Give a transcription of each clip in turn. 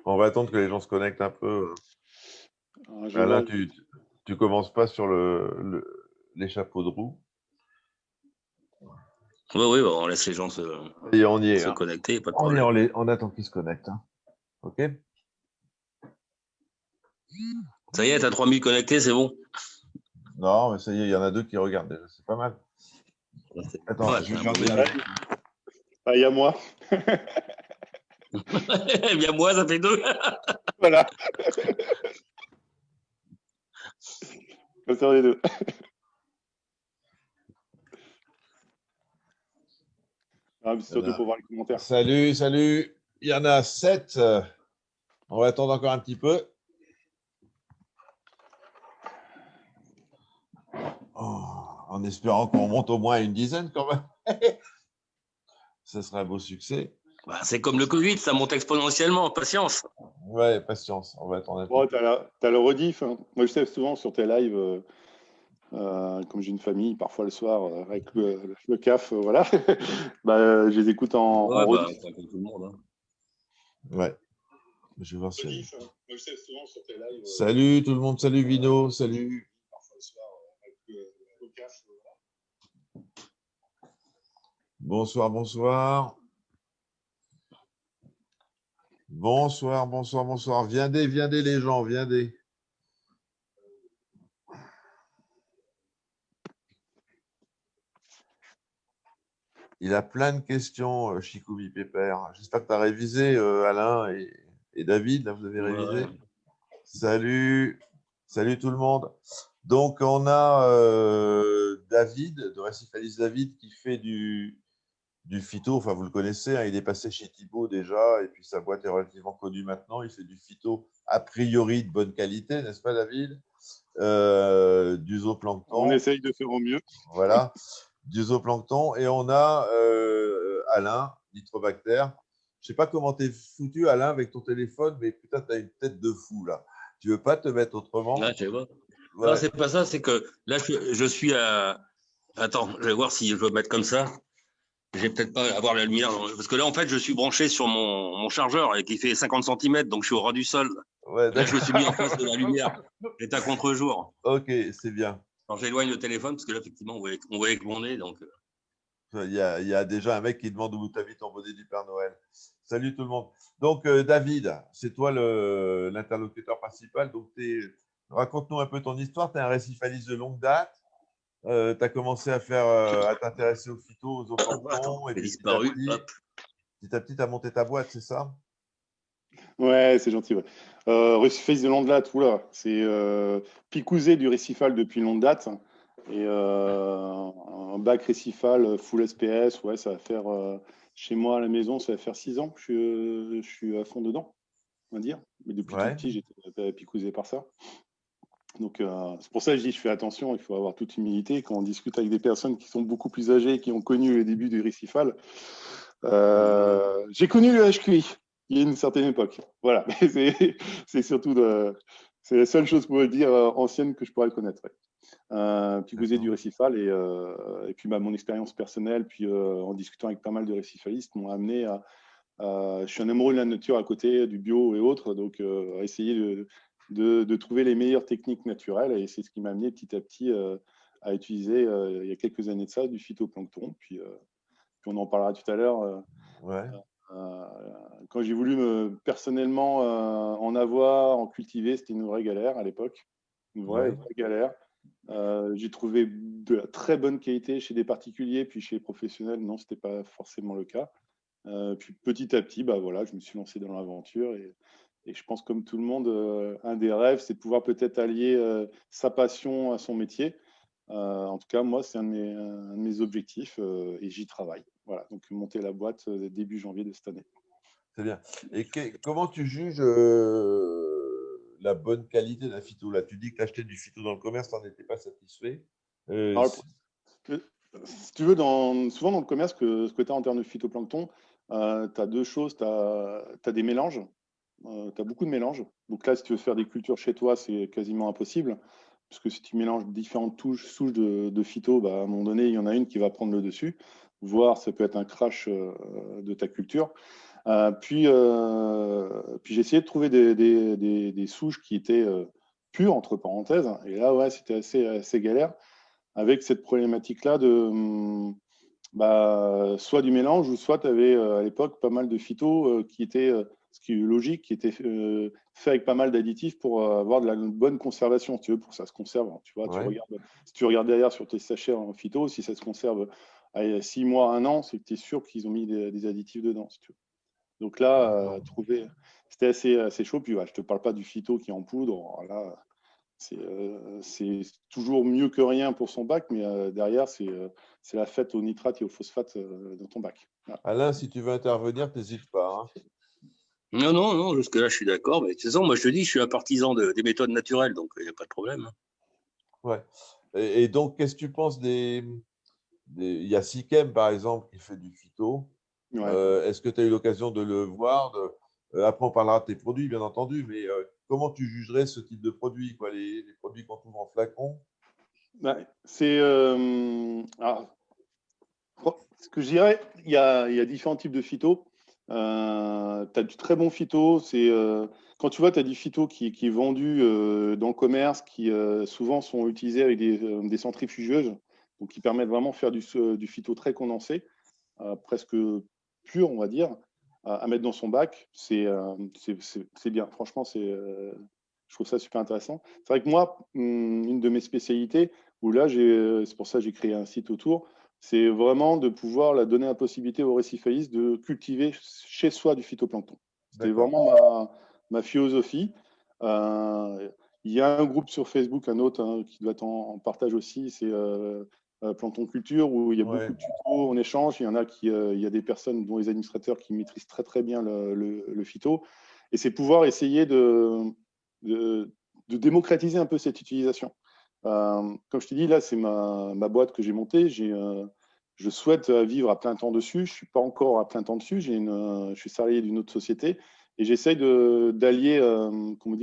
On va attendre que les gens se connectent un peu. Alain, tu commences pas sur les chapeaux de roue. Oui, on laisse les gens Et on y est, se hein. connecter, pas de problème. On attend qu'ils se connectent. Hein. OK. Ça y est, t'as 3000 connectés, c'est bon? Non, mais ça y est, il y en a 2 qui regardent déjà, c'est pas mal. Attends, Ouais, je vais un bon regarder. début. Ah, il y a moi. Eh bien, moi, ça fait 2. Voilà. Comme ça, on est 2. Ah, c'est surtout pour voir les commentaires. Salut. Il y en a 7. On va attendre encore un petit peu. En espérant qu'on monte au moins à une dizaine quand même. Ce serait un beau succès. Bah, c'est comme le Covid, ça monte exponentiellement. Patience. Ouais, patience. On va attendre un peu. Oh, t'as le rediff. Hein. Moi, je sais souvent sur tes lives, comme j'ai une famille, parfois le soir, avec le CAF, voilà. Bah, je les écoute en rediff. C'est un peu tout le monde. Hein. Ouais. Je vais voir si. Rediff, hein. Moi, je sais souvent sur tes lives. Salut tout le monde. Salut Vino. Salut. Parfois le soir, avec le CAF, voilà. Bonsoir. Viendez les gens, viendez. Il a plein de questions, Chicoubi Pépère. J'espère que tu as révisé, Alain et David. Là, vous avez révisé. Ouais. Salut tout le monde. Donc, on a David, de Récifalis David, qui fait du phyto. Enfin, vous le connaissez, hein, il est passé chez Thibaut déjà, et puis sa boîte est relativement connue maintenant. Il fait du phyto a priori de bonne qualité, n'est-ce pas, David? Du zooplancton. On essaye de faire au mieux. Voilà. Du zooplancton, et on a Alain, Nitrobacter. Je sais pas comment tu es foutu, Alain, avec ton téléphone, mais putain, tu as une tête de fou, là. Tu veux pas te mettre autrement? Ouais, je vois. Ouais. Non, c'est pas ça, c'est que là, je suis à... Attends, je vais voir si je veux mettre comme ça. Je vais peut-être pas avoir la lumière, parce que là, en fait, je suis branché sur mon chargeur qui fait 50 cm, donc je suis au ras du sol. Ouais, là, je me suis mis en face de la lumière. J'étais à contre-jour. Ok, c'est bien. Alors, j'éloigne le téléphone, parce que là, effectivement, on voyait que mon nez, donc... Il y a déjà un mec qui demande où t'habites en bonnet du Père Noël. Salut tout le monde. Donc, David, c'est toi l'interlocuteur principal. Donc, raconte-nous un peu ton histoire. Tu es un récifaliste de longue date. Tu as commencé à t'intéresser aux phytos, aux zooplanctons. Et puis, disparu. Petit à petit, tu as monté ta boîte, c'est ça? Ouais, c'est gentil. Ouais. Récifalis de longue date, oula, c'est picousé du récifal depuis longue date. Et un bac récifal full SPS, ouais, ça va faire, chez moi à la maison, ça va faire 6 ans que je suis à fond dedans, on va dire. Mais depuis tout petit, j'étais picousé par ça. Donc, c'est pour ça que je dis, je fais attention, il faut avoir toute humilité. Quand on discute avec des personnes qui sont beaucoup plus âgées, qui ont connu le début du récifal, j'ai connu le HQI. Il y a une certaine époque. Voilà. C'est surtout c'est la seule chose pour le dire ancienne que je pourrais le connaître. Ouais. Puis vous êtes du récifal et puis mon expérience personnelle, puis en discutant avec pas mal de récifalistes, m'ont amené à. Je suis un amoureux de la nature à côté, du bio et autres, donc à essayer de trouver les meilleures techniques naturelles. Et c'est ce qui m'a amené petit à petit à utiliser, il y a quelques années de ça, du phytoplancton. Puis on en parlera tout à l'heure. Quand j'ai voulu personnellement en avoir, en cultiver, c'était une vraie galère à l'époque. Une vraie galère. J'ai trouvé de la très bonne qualité chez des particuliers, puis chez les professionnels, non, ce n'était pas forcément le cas. Puis petit à petit, bah, voilà, je me suis lancé dans l'aventure et je pense comme tout le monde, un des rêves, c'est de pouvoir peut-être allier sa passion à son métier. En tout cas, moi, c'est un de mes objectifs et j'y travaille. Voilà, donc monter la boîte début janvier de cette année. C'est bien. Et comment tu juges la bonne qualité d'un phyto? Là, tu dis que tu achetais du phyto dans le commerce, tu n'en étais pas satisfait. Alors, si tu veux, souvent dans le commerce, ce que tu as en termes de phytoplancton, tu as deux choses. Tu as des mélanges. Tu as beaucoup de mélanges. Donc là, si tu veux faire des cultures chez toi, c'est quasiment impossible. Parce que si tu mélanges différentes souches de phyto, bah, à un moment donné, il y en a une qui va prendre le dessus. Voire ça peut être un crash de ta culture. Puis j'ai essayé de trouver des souches qui étaient pures, entre parenthèses. Et là, ouais, c'était assez galère avec cette problématique-là de soit du mélange, ou soit tu avais à l'époque pas mal de phytos qui étaient, ce qui est logique, qui étaient faits avec pas mal d'additifs pour avoir de la bonne conservation, si tu veux, pour que ça se conserve. Tu vois, Ouais. si tu regardes derrière sur tes sachets en phyto, si ça se conserve à 6 mois, 1 an, c'est que tu es sûr qu'ils ont mis des additifs dedans, si tu veux. Donc là, c'était assez chaud. Puis ouais, je ne te parle pas du phyto qui est en poudre. Alors là, c'est toujours mieux que rien pour son bac, mais derrière, c'est la fête au nitrate et au phosphate dans ton bac. Voilà. Alain, si tu veux intervenir, n'hésite pas. Hein. Non, non, non, jusque-là, je suis d'accord. Mais de toute façon, moi, je te dis, je suis un partisan des méthodes naturelles, donc il n'y a pas de problème. Ouais. Et donc, qu'est-ce que tu penses il y a Sickem, par exemple, qui fait du phyto. Ouais. Est-ce que tu as eu l'occasion de le voir après, on parlera de tes produits, bien entendu, mais comment tu jugerais ce type de produit, quoi, les produits qu'on trouve en flacon? Ouais, ce que je dirais, il y a différents types de phyto. Tu as du très bon phyto. Quand tu vois, tu as du phyto qui est vendu dans le commerce, qui souvent sont utilisés avec des centrifugeuses, donc qui permettent vraiment de faire du phyto très condensé, presque pur, on va dire, à mettre dans son bac. C'est bien. Franchement, je trouve ça super intéressant. C'est vrai que moi, une de mes spécialités, où là, c'est pour ça que j'ai créé un site autour, c'est vraiment de pouvoir donner la possibilité aux récifalistes de cultiver chez soi du phytoplancton. C'était vraiment ma philosophie. Il y a un groupe sur Facebook, un autre qui doit être en partage aussi, c'est Plancton Culture, où il y a beaucoup de tutos en échange. Il y a des personnes, dont les administrateurs, qui maîtrisent très très bien le phyto. Et c'est pouvoir essayer de démocratiser un peu cette utilisation. Comme je te dis, là, c'est ma boîte que j'ai montée. Je souhaite vivre à plein temps dessus. Je ne suis pas encore à plein temps dessus. Je suis salarié d'une autre société et j'essaye d'allier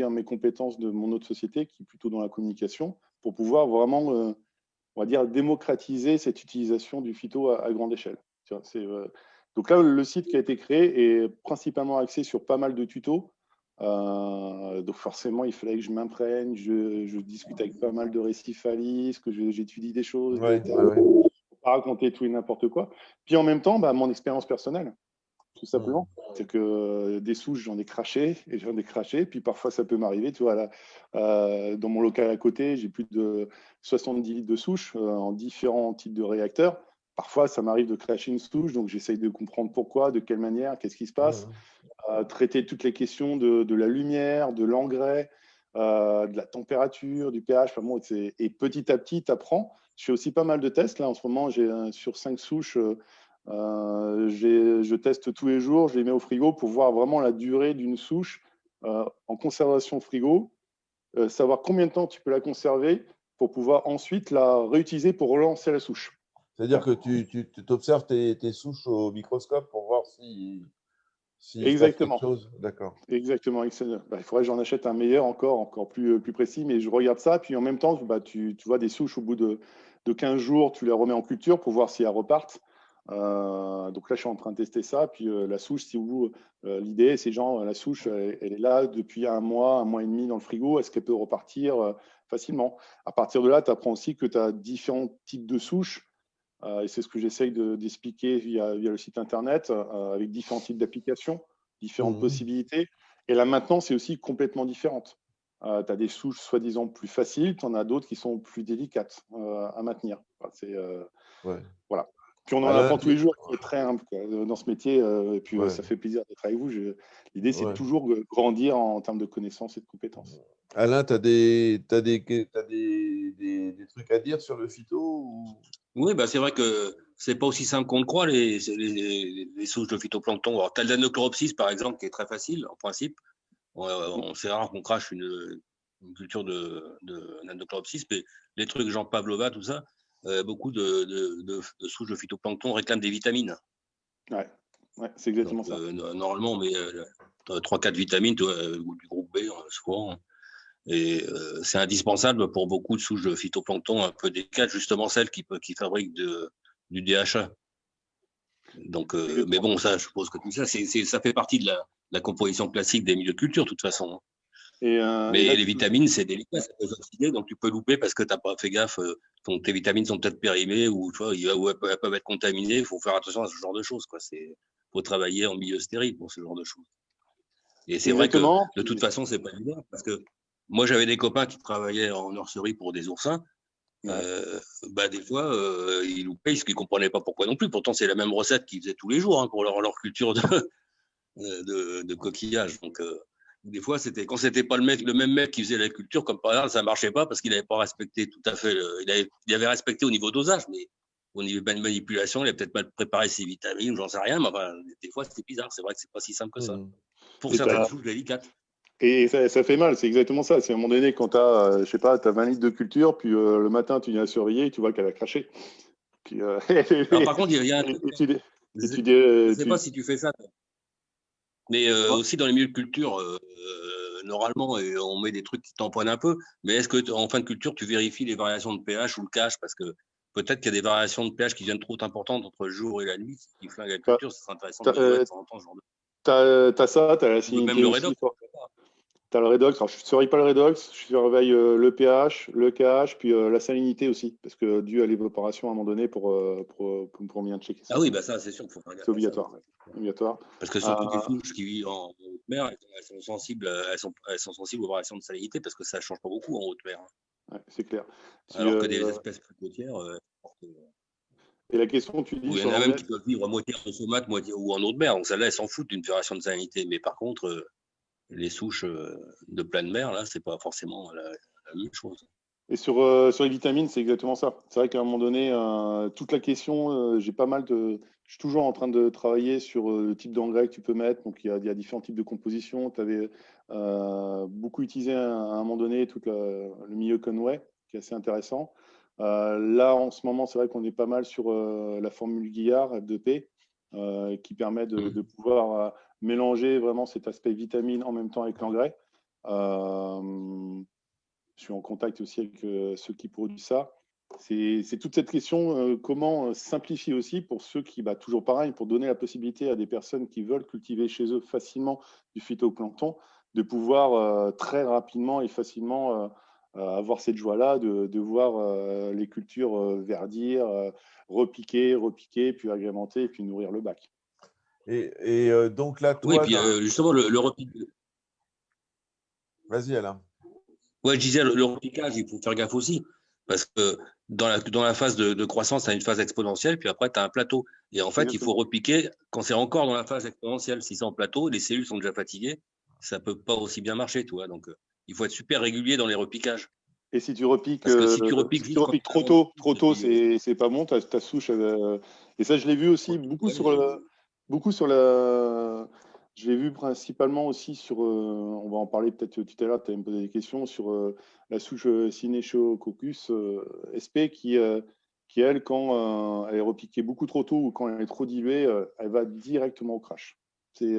mes compétences de mon autre société, qui est plutôt dans la communication, pour pouvoir vraiment, on va dire, démocratiser cette utilisation du phyto à grande échelle. Tu vois, donc là, le site qui a été créé est principalement axé sur pas mal de tutos. Donc forcément, il fallait que je m'imprègne, je discute avec pas mal de récifalistes, que j'étudie des choses, pour pas raconter tout et n'importe quoi. Puis en même temps, mon expérience personnelle, tout simplement. C'est que des souches, j'en ai craché, puis parfois ça peut m'arriver. Tu vois, là, dans mon local à côté, j'ai plus de 70 litres de souches en différents types de réacteurs. Parfois, ça m'arrive de cracher une souche, donc j'essaye de comprendre pourquoi, de quelle manière, qu'est-ce qui se passe. Traiter toutes les questions de la lumière, de l'engrais, de la température, du pH. Enfin, bon, et petit à petit, tu apprends. Je fais aussi pas mal de tests. Là, en ce moment, sur 5 souches, je teste tous les jours, je les mets au frigo pour voir vraiment la durée d'une souche en conservation frigo, savoir combien de temps tu peux la conserver pour pouvoir ensuite la réutiliser pour relancer la souche. C'est-à-dire que tu observes tes souches au microscope pour voir si Exactement. quelque chose. D'accord. Exactement. Il faudrait que j'en achète un meilleur encore plus précis, mais je regarde ça. Puis en même temps, tu vois des souches au bout de 15 jours, tu les remets en culture pour voir si elles repartent. Donc là, je suis en train de tester ça. Puis la souche, si vous, l'idée, c'est la souche, elle est là depuis un mois et demi dans le frigo. Est-ce qu'elle peut repartir facilement? À partir de là, tu apprends aussi que tu as différents types de souches. Et c'est ce que j'essaye d'expliquer via le site internet, avec différents types d'applications, différentes possibilités. Et la maintenance est aussi complètement différente. Tu as des souches soi-disant plus faciles, tu en as d'autres qui sont plus délicates à maintenir. Voilà. Puis on en apprend tous les jours, c'est très humble dans ce métier. Et puis ça fait plaisir d'être avec vous. L'idée, c'est toujours grandir en termes de connaissances et de compétences. Alain, tu as des trucs à dire sur le phyto Oui, c'est vrai que c'est pas aussi simple qu'on le croit, les souches de phytoplancton. Alors, tu as le Nannochloropsis, par exemple, qui est très facile, en principe. C'est rare qu'on crache une culture de Nannochloropsis, mais les trucs genre Pavlova, tout ça, beaucoup de souches de phytoplancton réclament des vitamines. Ouais, c'est exactement ça. Normalement, on met 3-4 vitamines du groupe B, souvent. Et c'est indispensable pour beaucoup de souches de phytoplancton un peu délicates, justement celles qui fabriquent du DHA. Donc, mais bon, ça, je suppose que tout ça, ça fait partie de la composition classique des milieux de culture, de toute façon. Mais là, les vitamines, c'est délicat, ça peut s'oxyder, donc tu peux louper parce que tu n'as pas fait gaffe. Tes vitamines sont peut-être périmées ou, tu vois, ou elles peuvent être contaminées. Il faut faire attention à ce genre de choses. Il faut travailler en milieu stérile pour ce genre de choses. Et c'est vrai que de toute façon, c'est pas évident parce que moi, j'avais des copains qui travaillaient en nurserie pour des oursins. Des fois, ils loupaient parce qu'ils ne comprenaient pas pourquoi non plus. Pourtant, c'est la même recette qu'ils faisaient tous les jours pour leur culture de coquillages. Donc, des fois, quand c'était pas le même mec qui faisait la culture, comme par exemple, ça ne marchait pas parce qu'il n'avait pas respecté tout à fait. Il avait respecté au niveau dosage, mais au niveau de manipulation, il a peut-être mal préparé ses vitamines, j'en sais rien. Mais enfin, des fois, c'était bizarre. C'est vrai que c'est pas si simple que ça. Pour certaines choses délicates. Et ça fait mal, c'est exactement ça. C'est à un moment donné, quand tu as, je sais pas, tu as 20 litres de culture, puis le matin, tu viens surveiller et tu vois qu'elle a craché. Puis, alors, par contre, il y a un truc. Je ne sais pas si tu fais ça. Mais aussi dans les milieux de culture, normalement, on met des trucs qui tamponnent un peu. Mais est-ce qu'en fin de culture, tu vérifies les variations de pH ou le KH? Parce que peut-être qu'il y a des variations de pH qui viennent trop importantes entre le jour et la nuit, qui flinguent la culture. C'est intéressant de mesurer de temps en temps ce genre de. T'as ça, t'as la salinité même le aussi. redox. Tu as le redox. Alors, je ne surveille pas le redox, je surveille le pH, le KH, puis la salinité aussi, parce que dû à l'évaporation à un moment donné pour bien checker ça. Ah oui, ça, c'est sûr qu'il faut faire gaffe. C'est obligatoire. Obligatoire. Parce que surtout les souches qui vivent en haute mer, elles sont sensibles aux variations de salinité, parce que ça ne change pas beaucoup en haute mer. Ouais, c'est clair. Alors que des espèces plus côtières. Et la question, tu dis. Il y en a même qui peuvent vivre à moitié en saumâtre, moitié ou en eau de mer. Donc, celles-là, elles s'en foutent d'une variation de salinité. Mais par contre, les souches de pleine mer, là, c'est pas forcément la même chose. Et sur les vitamines, c'est exactement ça. C'est vrai qu'à un moment donné, toute la question, je suis toujours en train de travailler sur le type d'engrais que tu peux mettre. Donc, il y a différents types de compositions. Tu avais beaucoup utilisé à un moment donné tout le milieu Conway, qui est assez intéressant. Là, en ce moment, c'est vrai qu'on est pas mal sur la formule Guillard F2P, qui permet de pouvoir mélanger vraiment cet aspect vitamine en même temps avec l'engrais. Je suis en contact aussi avec ceux qui produisent ça. C'est toute cette question, comment simplifier aussi pour ceux qui, toujours pareil, pour donner la possibilité à des personnes qui veulent cultiver chez eux facilement du phytoplancton, de pouvoir très rapidement et facilement avoir cette joie-là de voir les cultures verdir, repiquer, puis agrémenter, et puis nourrir le bac. Et donc là, toi… Oui, puis justement, le repiquage. Vas-y, Alain. Ouais, je disais, le repiquage, il faut faire gaffe aussi. Parce que dans la phase de croissance, tu as une phase exponentielle, puis après, tu as un plateau. Et en fait, il faut repiquer quand c'est encore dans la phase exponentielle. Si c'est en plateau, les cellules sont déjà fatiguées, ça ne peut pas aussi bien marcher, tu vois. Donc, il faut être super régulier dans les repiquages. Et si tu repiques, si tu repiques trop tôt, c'est pas bon, ta souche. Et ça, je l'ai vu aussi beaucoup sur la. Je l'ai vu principalement aussi sur. On va en parler peut-être tout à l'heure, tu allais me poser des questions sur la souche Synechococcus SP qui, elle, quand elle est repiquée beaucoup trop tôt ou quand elle est trop diluée, elle va directement au crash. Il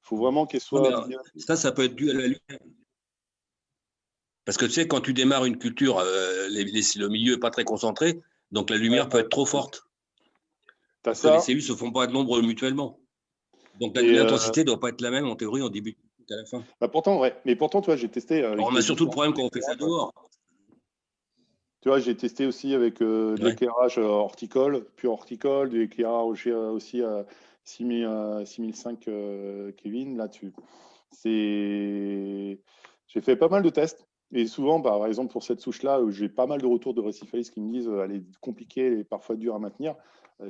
faut vraiment qu'elle soit. Ça peut être dû à la lumière. Parce que tu sais, quand tu démarres une culture, le milieu n'est pas très concentré, donc la lumière peut être trop forte. Parce que les cellules ne se font pas de l'ombre mutuellement. Donc l'intensité ne doit pas être la même en théorie au début à la fin. Pourtant, ouais. Mais pourtant, tu vois, j'ai testé. On a surtout le problème quand on fait ça dehors. Tu vois, j'ai testé aussi avec de l'éclairage horticole, pur horticole, de l'éclairage aussi à 6005 Kevin. Là-dessus, j'ai fait pas mal de tests. Et souvent, par exemple, pour cette souche-là, j'ai pas mal de retours de réciphalistes qui me disent elle est compliquée et parfois dure à maintenir.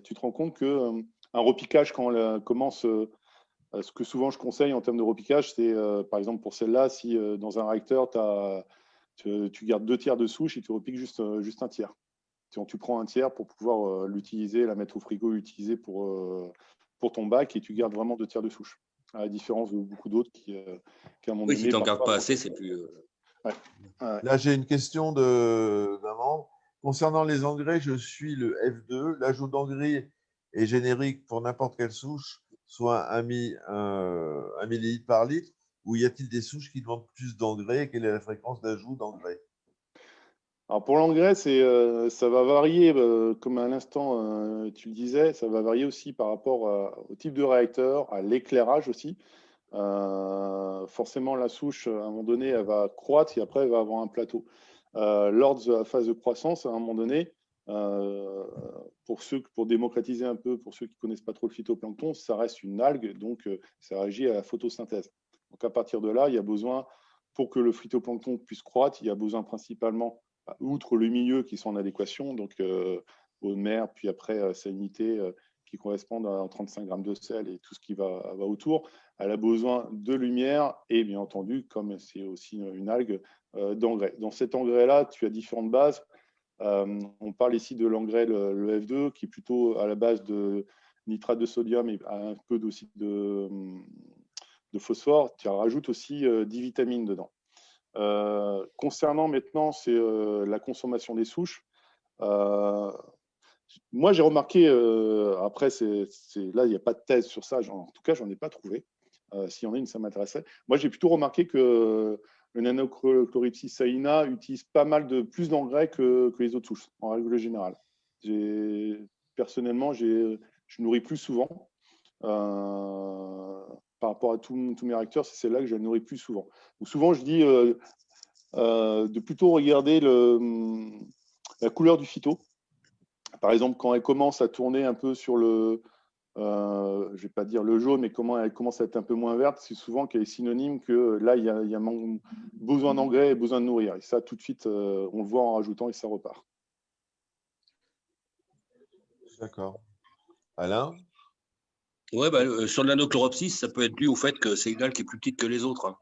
Tu te rends compte qu'un repiquage, quand on commence, ce que souvent je conseille en termes de repiquage, c'est par exemple pour celle-là, si dans un réacteur, tu gardes 2 tiers de souche et tu repiques juste un tiers. Tu prends un tiers pour pouvoir l'utiliser, la mettre au frigo, l'utiliser pour ton bac et tu gardes vraiment 2 tiers de souche. À la différence de beaucoup d'autres qui, à un moment donné. Si tu n'en gardes pas assez, c'est plus. Là, j'ai une question d'un membre. Concernant les engrais, je suis le F2. L'ajout d'engrais est générique pour n'importe quelle souche, soit 1 millilitre par litre, ou y a-t-il des souches qui demandent plus d'engrais? Quelle est la fréquence d'ajout d'engrais? Alors pour l'engrais, ça va varier, comme à l'instant tu le disais, ça va varier aussi par rapport au type de réacteur, à l'éclairage aussi. Forcément, la souche, à un moment donné, elle va croître et après, elle va avoir un plateau. Lors de la phase de croissance, à un moment donné, pour démocratiser un peu, pour ceux qui ne connaissent pas trop le phytoplancton, ça reste une algue, donc ça réagit à la photosynthèse. Donc à partir de là, il y a besoin, pour que le phytoplancton puisse croître, il y a besoin principalement, outre le milieu qui sont en adéquation, donc eau de mer, puis après salinité qui correspondent à 35 grammes de sel et tout ce qui va autour. Elle a besoin de lumière et bien entendu, comme c'est aussi une algue, d'engrais. Dans cet engrais-là, tu as différentes bases. On parle ici de l'engrais, le F2, qui est plutôt à la base de nitrate de sodium et un peu aussi de phosphore. Tu rajoutes aussi 10 vitamines dedans. Concernant maintenant, c'est la consommation des souches. Moi, j'ai remarqué, après, là, il n'y a pas de thèse sur ça, en tout cas, j'en ai pas trouvé. S'il y en a une, ça m'intéresserait. Moi, j'ai plutôt remarqué que le Nanochloripsis saina utilise pas mal plus d'engrais que les autres souches, en règle générale. Personnellement, je nourris plus souvent. Par rapport à tous mes réacteurs, c'est celle-là que je nourris plus souvent. Donc souvent, je dis de plutôt regarder la couleur du phyto. Par exemple, quand elle commence à tourner un peu sur je ne vais pas dire le jaune, mais comment elle commence à être un peu moins verte, c'est souvent qu'elle est synonyme que là, il y a besoin d'engrais et besoin de nourrir. Et ça, tout de suite, on le voit en rajoutant et ça repart. D'accord. Alain? Ouais, sur le Nanochloripsis, ça peut être dû au fait que c'est une algue qui est plus petite que les autres.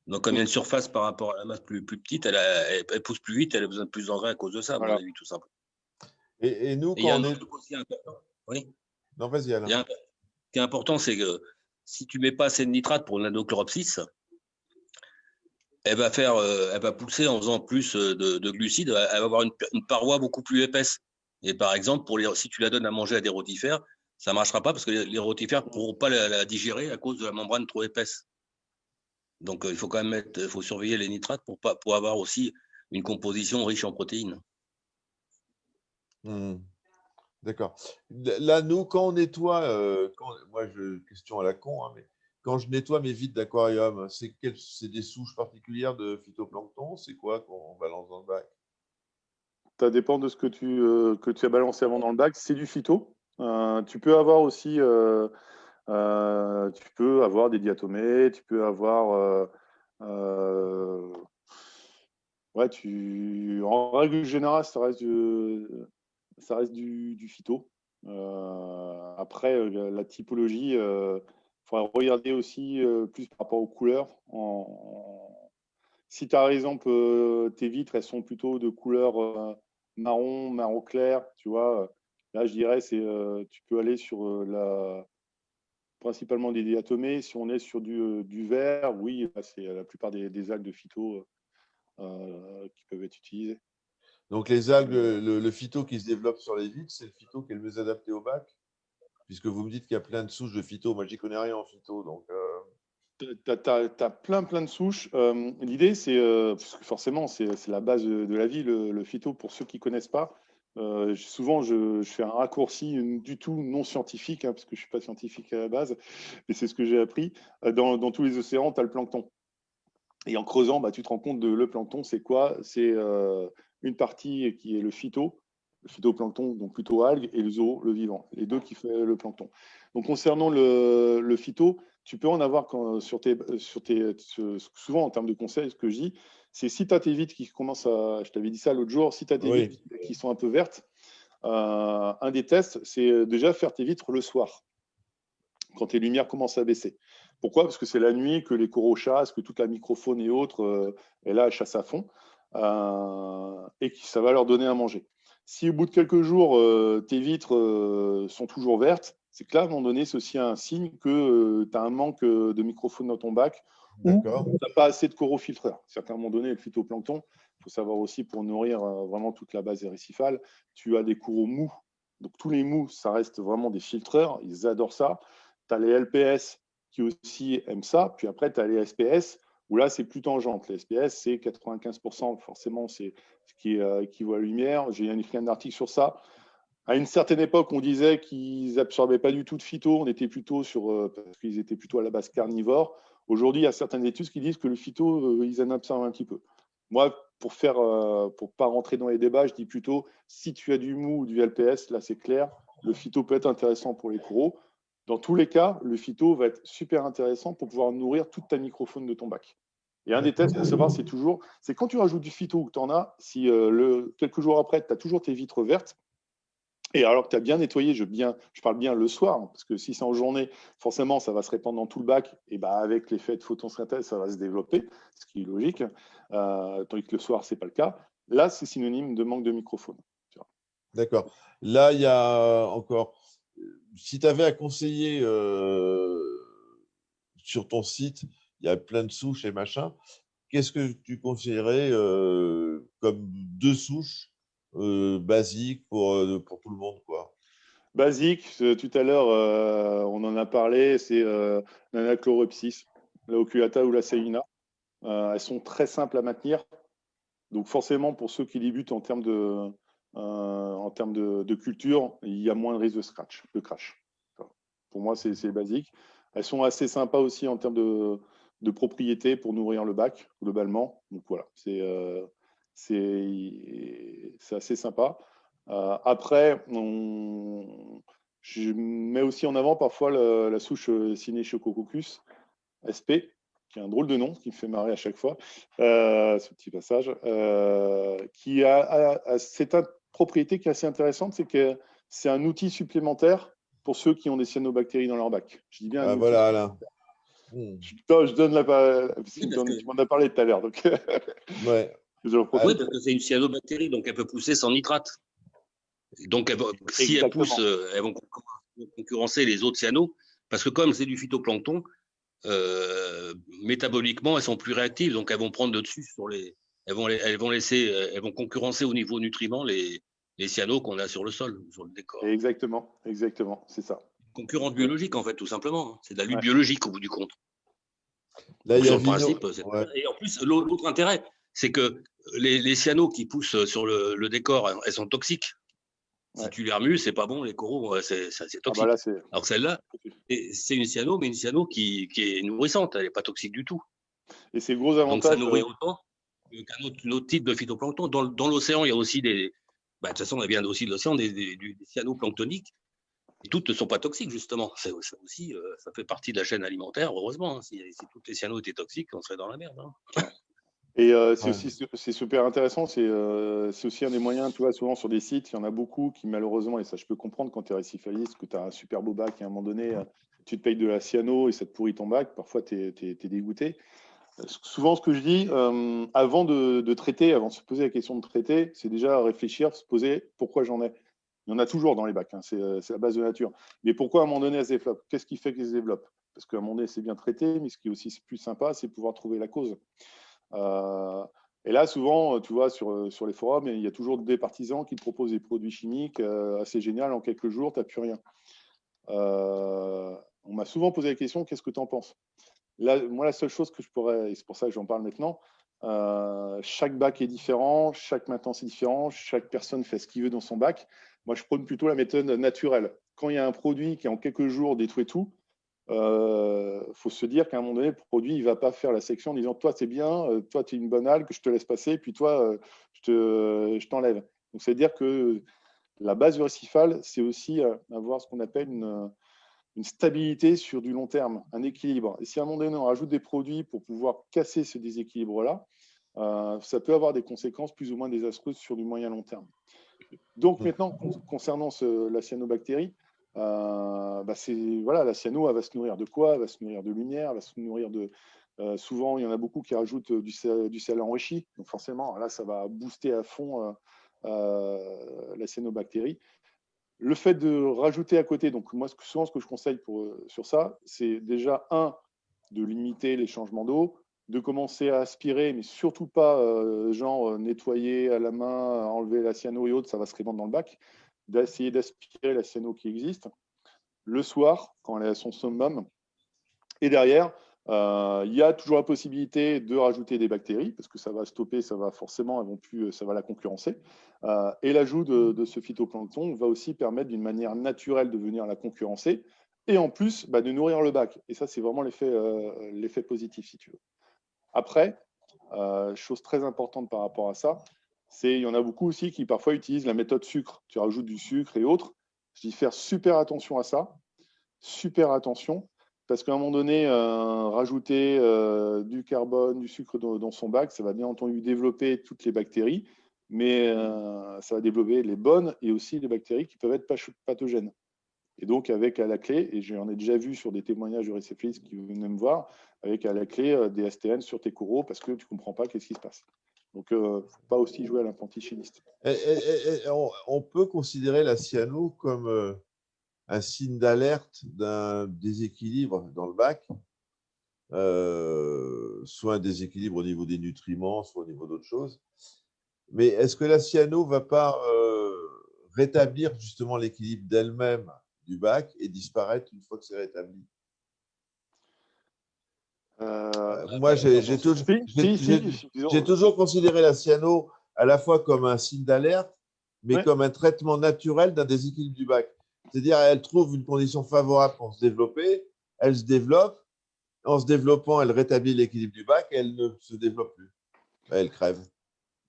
Donc, comme il y a une surface par rapport à la masse plus petite, elle pousse plus vite, elle a besoin de plus d'engrais à cause de ça, à mon avis, tout simplement. Et nous, Et il y a quand un on est... autre truc aussi important. Oui. Non, vas-y, Alain. Ce qui est important, c'est que si tu ne mets pas assez de nitrate pour le Nanochloripsis, elle va pousser en faisant plus de glucides, elle va avoir une paroi beaucoup plus épaisse. Et par exemple, si tu la donnes à manger à des rotifères, ça ne marchera pas parce que les rotifères ne pourront pas la digérer à cause de la membrane trop épaisse. Donc, il faut quand même faut surveiller les nitrates pour avoir aussi une composition riche en protéines. D'accord. Là, nous, quand on nettoie, question à la con, hein, mais quand je nettoie mes vides d'aquarium, c'est des souches particulières de phytoplancton? C'est quoi qu'on balance dans le bac? Ça dépend de ce que tu as balancé avant dans le bac. C'est du phyto. Tu peux avoir aussi tu peux avoir des diatomées, tu peux avoir en règle générale, ça reste du phyto. Après, la typologie, il faudra regarder aussi plus par rapport aux couleurs. Si tu as, par exemple, tes vitres, elles sont plutôt de couleur marron clair, tu vois, là, je dirais, tu peux aller sur principalement des diatomées. Si on est sur du vert, oui, c'est la plupart des algues de phyto qui peuvent être utilisées. Donc, les algues, le phyto qui se développe sur les vides, c'est le phyto qui est le mieux adapté au bac? Puisque vous me dites qu'il y a plein de souches de phyto. Moi, j'y connais rien en phyto, donc... Tu as plein de souches. L'idée, parce que forcément, c'est la base de la vie, le phyto, pour ceux qui ne connaissent pas. Souvent, je fais un raccourci du tout non scientifique, parce que je ne suis pas scientifique à la base, mais c'est ce que j'ai appris. Dans tous les océans, tu as le plancton. Et en creusant, tu te rends compte de le plancton, c'est quoi? C'est une partie qui est le phytoplancton, donc plutôt algues, et le zoo, le vivant, les deux qui fait le plancton. Donc concernant le phyto, tu peux en avoir souvent en termes de conseils, ce que je dis, c'est si tu as tes vitres qui commencent je t'avais dit ça l'autre jour, si tu as tes vitres qui sont un peu vertes, un des tests, c'est déjà faire tes vitres le soir, quand tes lumières commencent à baisser. Pourquoi? Parce que c'est la nuit que les coraux chassent, que toute la microfaune et autres est là, chasse à fond, et que ça va leur donner à manger. Si au bout de quelques jours, tes vitres sont toujours vertes, c'est que là, à un moment donné, c'est aussi un signe que tu as un manque de microfaune dans ton bac ou tu n'as pas assez de coraux filtreurs. C'est-à-dire qu'à un moment donné, le phytoplancton, il faut savoir aussi pour nourrir vraiment toute la base récifale, tu as des coraux mous. Donc tous les mous, ça reste vraiment des filtreurs, ils adorent ça. Tu as les LPS qui aussi aiment ça, puis après tu as les SPS où là, c'est plus tangente. Les SPS, c'est 95%, forcément, c'est ce qui équivaut à la lumière. J'ai écrit un article sur ça. À une certaine époque, on disait qu'ils n'absorbaient pas du tout de phyto, on était plutôt sur, parce qu'ils étaient plutôt à la base carnivores. Aujourd'hui, il y a certaines études qui disent que le phyto, ils en absorbent un petit peu. Moi, pour pas rentrer dans les débats, je dis plutôt, si tu as du mou ou du LPS, là c'est clair, le phyto peut être intéressant pour les coraux. Dans tous les cas, le phyto va être super intéressant pour pouvoir nourrir toute ta microfaune de ton bac. Et un des tests à savoir, c'est quand tu rajoutes du phyto ou que tu en as, si quelques jours après, tu as toujours tes vitres vertes, et alors que tu as bien nettoyé, je parle bien le soir, hein, parce que si c'est en journée, forcément, ça va se répandre dans tout le bac, et bah, avec l'effet de photosynthèse, ça va se développer, ce qui est logique, tandis que le soir, ce n'est pas le cas. Là, c'est synonyme de manque de microfaune. D'accord. Là, il y a encore, si tu avais à conseiller sur ton site, il y a plein de souches et machin, qu'est-ce que tu conseillerais comme 2 souches basiques pour tout le monde, quoi? Basique, tout à l'heure, on en a parlé, c'est l'Anachloropsis, la oculata ou la Saïna. Elles sont très simples à maintenir. Donc forcément, pour ceux qui débutent en termes de culture, il y a moins de risque de crash. Pour moi, c'est basique. Elles sont assez sympas aussi en termes de propriété pour nourrir le bac, globalement. Donc voilà, c'est assez sympa. Après, je mets aussi en avant parfois la souche Cynechococcus SP, qui a un drôle de nom, qui me fait marrer à chaque fois, ce petit passage, qui a cette propriété qui est assez intéressante, c'est que c'est un outil supplémentaire pour ceux qui ont des cyanobactéries dans leur bac. Je dis bien un outil Voilà, Alain. Je donne la parole, parce que tu m'en as parlé tout à l'heure. Donc Ouais. Oui, parce que c'est une cyanobactérie, donc elle peut pousser sans nitrate. Donc, si elles poussent, elles vont concurrencer les autres cyanos, parce que comme c'est du phytoplancton, métaboliquement, elles sont plus réactives, donc elles vont prendre de dessus sur les. Elles vont concurrencer au niveau nutriments les cyanos qu'on a sur le sol, sur le décor. Exactement, c'est ça. Concurrente biologique, en fait, tout simplement. C'est de la lutte biologique au bout du compte. Là, il y a sur le principe. Et en plus, l'autre intérêt, c'est que les cyanos qui poussent sur le décor, elles sont toxiques. Si tu les remues, c'est pas bon, les coraux, c'est toxique. Ah bah là, alors que celle-là, c'est une cyano, mais une cyano qui est nourrissante, elle n'est pas toxique du tout. Et c'est le gros avantage. Donc ça nourrit autant qu'un autre type de phytoplancton. Dans l'océan, il y a aussi de toute façon, on vient aussi de l'océan, des cyanoplanctoniques. Et toutes ne sont pas toxiques, justement. Ça aussi, ça fait partie de la chaîne alimentaire, heureusement. Hein. Si toutes les cyanos étaient toxiques, on serait dans la merde. Hein. Et c'est super intéressant, c'est aussi un des moyens, tu vois, souvent sur des sites, il y en a beaucoup qui malheureusement, et ça je peux comprendre quand tu es récifaliste, que tu as un super beau bac et à un moment donné, tu te payes de la cyano et ça te pourrit ton bac, parfois tu es dégoûté. Souvent ce que je dis, avant de traiter, avant de se poser la question de traiter, c'est déjà réfléchir, se poser pourquoi j'en ai. Il y en a toujours dans les bacs, hein, c'est la base de nature. Mais pourquoi à un moment donné elles se développent? Qu'est-ce qui fait qu'elles se développent? Parce qu'à un moment donné c'est bien traité, mais ce qui est aussi plus sympa, c'est pouvoir trouver la cause. Et là, souvent, tu vois, sur les forums, il y a toujours des partisans qui te proposent des produits chimiques assez géniaux. En quelques jours, tu n'as plus rien. On m'a souvent posé la question, qu'est-ce que tu en penses? Là, moi, la seule chose que je pourrais, et c'est pour ça que j'en parle maintenant, chaque bac est différent, chaque maintenance est différent, chaque personne fait ce qu'il veut dans son bac. Moi, je prône plutôt la méthode naturelle. Quand il y a un produit qui, en quelques jours, détruit tout, faut se dire qu'à un moment donné, le produit, il ne va pas faire la section en disant toi, c'est bien, toi, tu es une bonne algue, je te laisse passer, puis toi, je t'enlève. Donc, c'est-à-dire que la base du récifal, c'est aussi avoir ce qu'on appelle une stabilité sur du long terme, un équilibre. Et si à un moment donné, on rajoute des produits pour pouvoir casser ce déséquilibre-là, ça peut avoir des conséquences plus ou moins désastreuses sur du moyen long terme. Donc maintenant, concernant la cyanobactérie, la cyano, elle va se nourrir de quoi? Elle va se nourrir de lumière, elle va se nourrir de... souvent, il y en a beaucoup qui rajoutent du sel enrichi. Donc forcément, là, ça va booster à fond la cyanobactérie. Le fait de rajouter à côté, donc moi, souvent, ce que je conseille sur ça, c'est déjà, de limiter les changements d'eau, de commencer à aspirer, mais surtout pas nettoyer à la main, enlever la cyano et autres, ça va se répandre dans le bac, d'essayer d'aspirer la cyano qui existe le soir, quand elle est à son summum. Et derrière, Il y a toujours la possibilité de rajouter des bactéries, parce que ça va stopper, ça va forcément, ça va la concurrencer. Et l'ajout de ce phytoplancton va aussi permettre d'une manière naturelle de venir la concurrencer, et en plus de nourrir le bac. Et ça, c'est vraiment l'effet positif, si tu veux. Après, chose très importante par rapport à ça, il y en a beaucoup aussi qui parfois utilisent la méthode sucre. Tu rajoutes du sucre et autres. Je dis faire super attention à ça, super attention, parce qu'à un moment donné, rajouter du carbone, du sucre dans son bac, ça va bien entendu développer toutes les bactéries, mais ça va développer les bonnes et aussi les bactéries qui peuvent être pathogènes. Et donc, avec à la clé, et j'en ai déjà vu sur des témoignages de réceptionnistes qui venaient me voir, avec à la clé des STN sur tes coraux parce que tu ne comprends pas qu'est-ce qui se passe. Donc, il ne faut pas aussi jouer à l'apprenti chimiste. On peut considérer la cyano comme un signe d'alerte d'un déséquilibre dans le bac, soit un déséquilibre au niveau des nutriments, soit au niveau d'autres choses. Mais est-ce que la cyano ne va pas rétablir justement l'équilibre d'elle-même du bac et disparaître une fois que c'est rétabli? Moi, j'ai toujours considéré la cyano à la fois comme un signe d'alerte, mais comme un traitement naturel d'un déséquilibre du bac. C'est-à-dire, elle trouve une condition favorable pour se développer, elle se développe, en se développant, elle rétablit l'équilibre du bac, et elle ne se développe plus. Elle crève.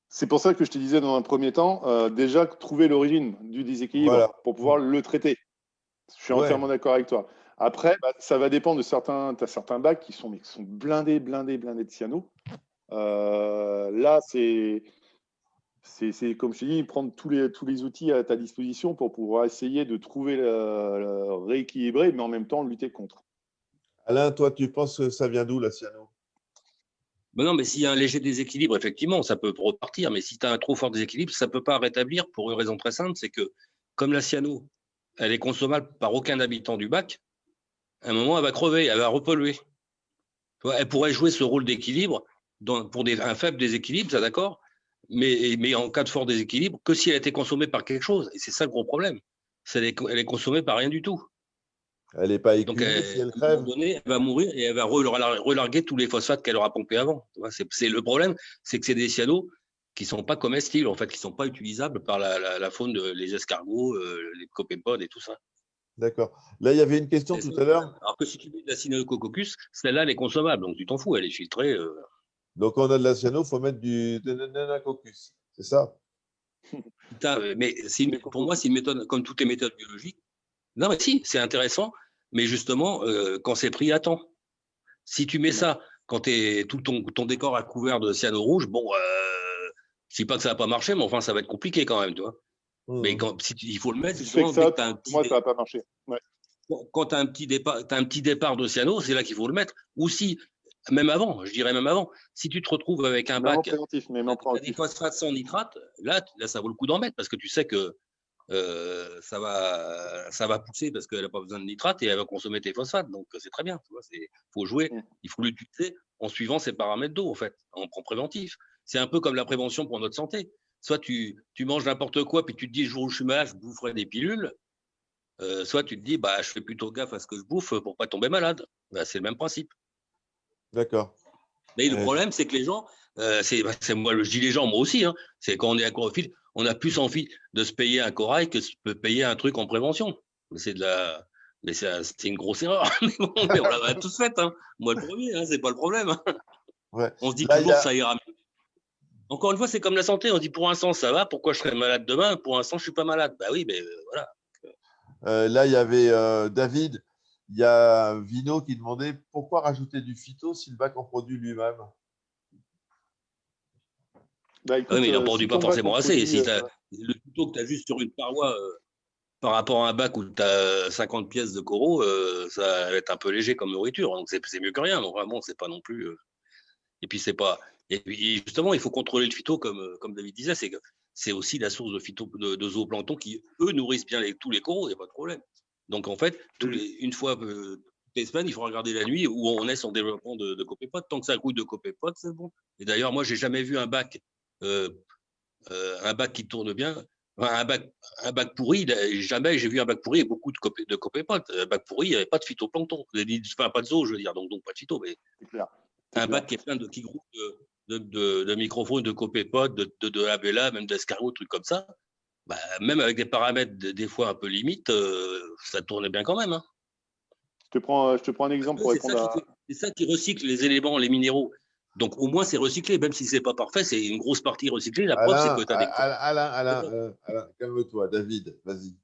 C'est pour ça que je te disais dans un premier temps, déjà trouver l'origine du déséquilibre pour pouvoir le traiter. Je suis entièrement d'accord avec toi. Après, ça va dépendre de certains. Tu as certains bacs qui sont blindés de cyano. Là, c'est comme je te dis, prendre tous les outils à ta disposition pour pouvoir essayer de trouver rééquilibrer, mais en même temps lutter contre. Alain, toi, tu penses que ça vient d'où la cyano? Non, mais s'il y a un léger déséquilibre, effectivement, ça peut repartir. Mais si tu as un trop fort déséquilibre, ça ne peut pas rétablir pour une raison très simple, c'est que comme la cyano, elle est consommable par aucun habitant du bac, à un moment, elle va crever, elle va repolluer. Elle pourrait jouer ce rôle d'équilibre pour un faible déséquilibre, ça d'accord, mais en cas de fort déséquilibre, que si elle a été consommée par quelque chose. Et c'est ça le gros problème. Elle est consommée par rien du tout. Elle n'est pas équilibrée si elle crève. À un moment donné, elle va mourir et elle va relarguer tous les phosphates qu'elle aura pompés avant. C'est le problème, c'est que c'est des cyanos qui ne sont pas comestibles, en fait, qui ne sont pas utilisables par la faune, les escargots, les copépodes et tout ça. D'accord. Là, il y avait une question tout à l'heure. Alors que si tu mets de la Cyanococcus, celle-là, elle est consommable, donc tu t'en fous, elle est filtrée. Donc, on a de la cyano, il faut mettre du Nanococcus, c'est ça? Mais pour moi, c'est une méthode, comme toutes les méthodes biologiques. Non, mais si, c'est intéressant, mais justement, quand c'est pris à temps. Si tu mets ça, quand tout ton décor est couvert de cyano rouge, bon, je ne dis pas que ça ne va pas marcher, mais enfin, ça va être compliqué quand même, tu vois. Mais il faut le mettre, justement, ça, moi, ça ne va pas marcher. Ouais. Quand tu as un petit départ de cyano, c'est là qu'il faut le mettre. Ou si, même avant, je dirais même avant, si tu te retrouves avec un bac des phosphates sans nitrate, là, ça vaut le coup d'en mettre parce que tu sais que ça va pousser parce qu'elle n'a pas besoin de nitrate et elle va consommer tes phosphates. Donc, c'est très bien. Il faut jouer, il faut l'utiliser en suivant ces paramètres d'eau, en fait, en préventif. C'est un peu comme la prévention pour notre santé. Soit tu manges n'importe quoi, puis tu te dis, le jour où je suis malade, je boufferai des pilules. Soit tu te dis, je fais plutôt gaffe à ce que je bouffe pour pas tomber malade. C'est le même principe. D'accord. Mais le problème, c'est que les gens, c'est moi, je dis les gens, moi aussi, hein, c'est quand on est aquarophile, on a plus envie de se payer un corail que de payer un truc en prévention. C'est une grosse erreur. Mais bon, on l'a tous fait, hein. Moi le premier, hein, c'est pas le problème. Hein. Ouais. On se dit toujours ça ira mieux. Encore une fois, c'est comme la santé. On dit pour l'instant ça va, pourquoi je serais malade demain? Pour l'instant, je suis pas malade. Bah oui, mais voilà. Là, il y avait David, il y a Vino qui demandait pourquoi rajouter du phyto si le bac en produit lui-même? Oui, mais il n'en produit pas forcément assez. Si le phyto que tu as juste sur une paroi par rapport à un bac où tu as 50 pièces de coraux, ça va être un peu léger comme nourriture. Donc, c'est mieux que rien. Donc, vraiment, c'est pas non plus. Et puis, c'est pas. Et puis, justement, il faut contrôler le phyto, comme David disait, c'est aussi la source de zooplancton qui, eux, nourrissent bien tous les coraux, il n'y a pas de problème. Donc, en fait, une fois toutes les semaines, il faut regarder la nuit où on est son développement de copépodes. Tant que ça coûte de copépodes, c'est bon. Et d'ailleurs, moi, j'ai jamais vu un bac qui tourne bien. Un bac pourri, jamais j'ai vu un bac pourri et beaucoup de copépodes. Un bac pourri, il n'y avait pas de phytoplancton. Enfin, pas de zoo, je veux dire, donc pas de phyto. Mais un bac qui est plein de petits groupes de microphones, de copépodes, de labella, même d'escargots, trucs comme ça. Bah, même avec des paramètres des fois un peu limites, ça tournait bien quand même. Hein. Je te prends un exemple pour répondre à… C'est ça qui recycle les éléments, les minéraux. Donc, au moins, c'est recyclé. Même si ce n'est pas parfait, c'est une grosse partie recyclée. La preuve, c'est que tu as des… Alain, calme-toi. David, vas-y.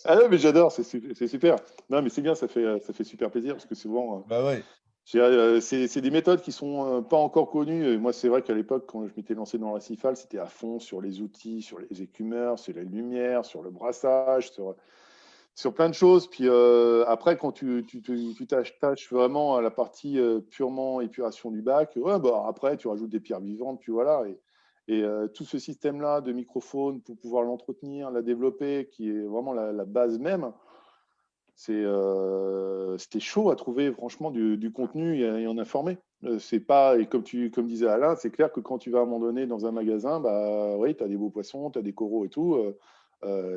Ah non, mais j'adore, c'est super. Non, mais c'est bien, ça fait super plaisir parce que souvent… Bah ouais. C'est des méthodes qui sont pas encore connues. Et moi, c'est vrai qu'à l'époque, quand je m'étais lancé dans le récifal, c'était à fond sur les outils, sur les écumeurs, sur les lumières, sur le brassage, sur plein de choses. Puis après, quand tu t'attaches vraiment à la partie purement épuration du bac, ouais, bah, après, tu rajoutes des pierres vivantes, puis voilà. Et tout ce système-là de microphone pour pouvoir l'entretenir, la développer, qui est vraiment la base même, c'était chaud à trouver franchement du contenu et en informer. C'est pas, et comme disait Alain, c'est clair que quand tu vas à un moment donné dans un magasin, bah oui, tu as des beaux poissons, tu as des coraux et tout.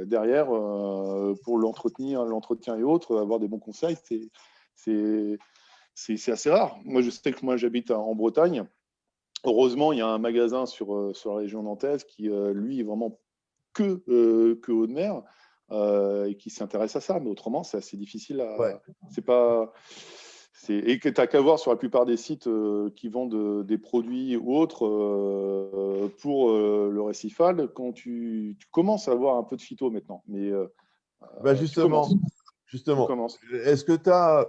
Derrière, pour l'entretien et autres, avoir des bons conseils, c'est assez rare. Moi, je sais que j'habite en Bretagne. Heureusement, il y a un magasin sur la région nantaise qui, lui, est vraiment que Haute-Mer. Et qui s'intéresse à ça, mais autrement, c'est assez difficile à. Ouais. Et que tu n'as qu'à voir sur la plupart des sites qui vendent des produits ou autres pour le récifal, quand tu commences à avoir un peu de phyto maintenant. Mais Justement, est-ce que tu as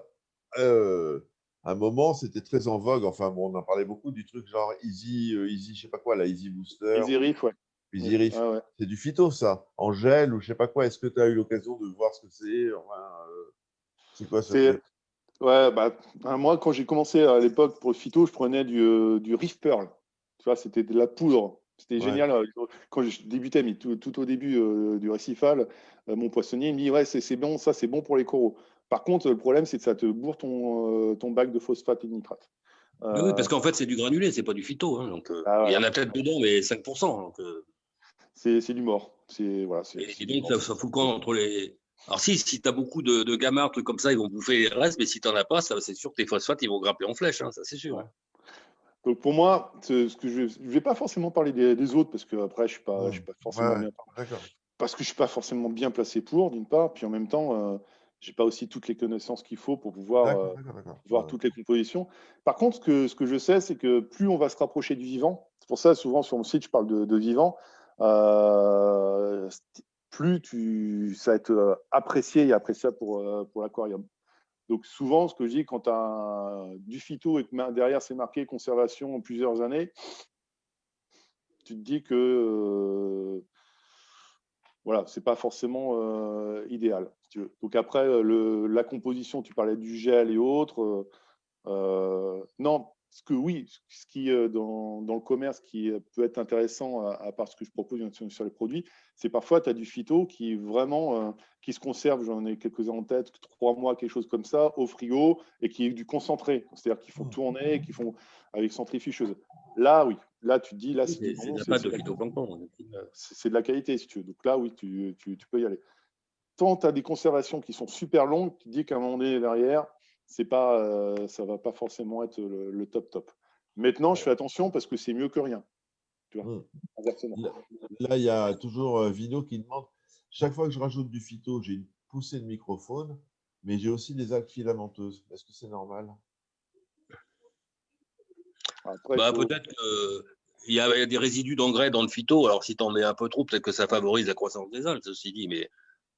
un moment, c'était très en vogue, enfin bon, on en parlait beaucoup du truc genre Easy, je sais pas quoi, la Easy Booster. Easy Reef, ouais. Easy Reef. Ah ouais. C'est du phyto, ça, en gel ou je sais pas quoi. Est-ce que tu as eu l'occasion de voir ce que c'est? C'est quoi ça? Ouais, moi, quand j'ai commencé à l'époque pour le phyto, je prenais du Reef Pearl. Tu vois, c'était de la poudre. C'était génial. Quand je débutais, mais tout au début du récifal, mon poissonnier il me dit ouais, c'est bon, ça c'est bon pour les coraux. Par contre, le problème, c'est que ça te bourre ton bac de phosphate et de nitrate. Oui, parce qu'en fait, c'est du granulé, c'est pas du phyto. Hein, donc, il y en a peut-être dedans, mais 5%. Donc, c'est du mort. Donc, ça fout quand entre les. Alors, si tu as beaucoup de gamins, trucs comme ça, ils vont bouffer les restes, mais si tu n'en as pas, c'est sûr que tes phosphates, ils vont grimper en flèche, hein, ça c'est sûr. Ouais. Donc, pour moi, ce que je ne vais pas forcément parler des autres, parce qu'après, je ne suis pas forcément bien. Parce que je ne suis pas forcément bien placé pour, d'une part, puis en même temps, je n'ai pas aussi toutes les connaissances qu'il faut pour pouvoir voir toutes les compositions. Par contre, ce que je sais, c'est que plus on va se rapprocher du vivant, c'est pour ça, souvent sur mon site, je parle de vivant, plus ça va être apprécié et appréciable pour l'aquarium. Donc souvent, ce que je dis, quand tu as du phyto et que derrière c'est marqué conservation en plusieurs années, tu te dis que voilà, c'est pas forcément idéal. Si tu veux. Donc après, la composition, tu parlais du gel et autres. Non, ce qui dans le commerce qui peut être intéressant à part ce que je propose sur les produits, c'est parfois tu as du phyto qui vraiment qui se conserve, j'en ai quelques-uns en tête, 3 mois, quelque chose comme ça, au frigo, et qui est du concentré, c'est-à-dire qu'ils font tourner, qu'ils font avec centrifugeuse. Là, oui, là tu te dis, là c'est bon, c'est de la qualité si tu veux. Donc là, oui, tu peux y aller. Tant tu as des conservations qui sont super longues, tu te dis qu'à un moment donné derrière, c'est pas, ça va pas forcément être le top. Maintenant, je fais attention parce que c'est mieux que rien. Tu vois, là, il y a toujours Vino qui demande, chaque fois que je rajoute du phyto, j'ai une poussée de microfaune, mais j'ai aussi des algues filamenteuses. Est-ce que c'est normal? Peut-être qu'il y a des résidus d'engrais dans le phyto. Alors, si tu en mets un peu trop, peut-être que ça favorise la croissance des algues, ceci dit. Mais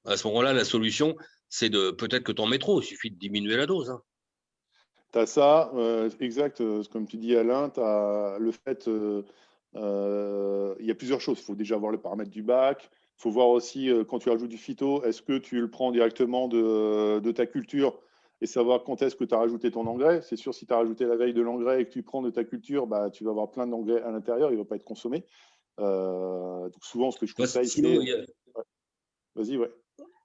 à ce moment-là, la solution, c'est peut-être que tu en mets trop. Il suffit de diminuer la dose. Hein. Tu as ça, exact. Comme tu dis, Alain, tu as le fait, il y a plusieurs choses. Il faut déjà voir le paramètre du bac. Il faut voir aussi, quand tu rajoutes du phyto, est-ce que tu le prends directement de ta culture et savoir quand est-ce que tu as rajouté ton engrais. C'est sûr, si tu as rajouté la veille de l'engrais et que tu prends de ta culture, tu vas avoir plein d'engrais à l'intérieur, il ne va pas être consommé. Donc souvent, ce que je conseille, c'est… Vas-y, ouais.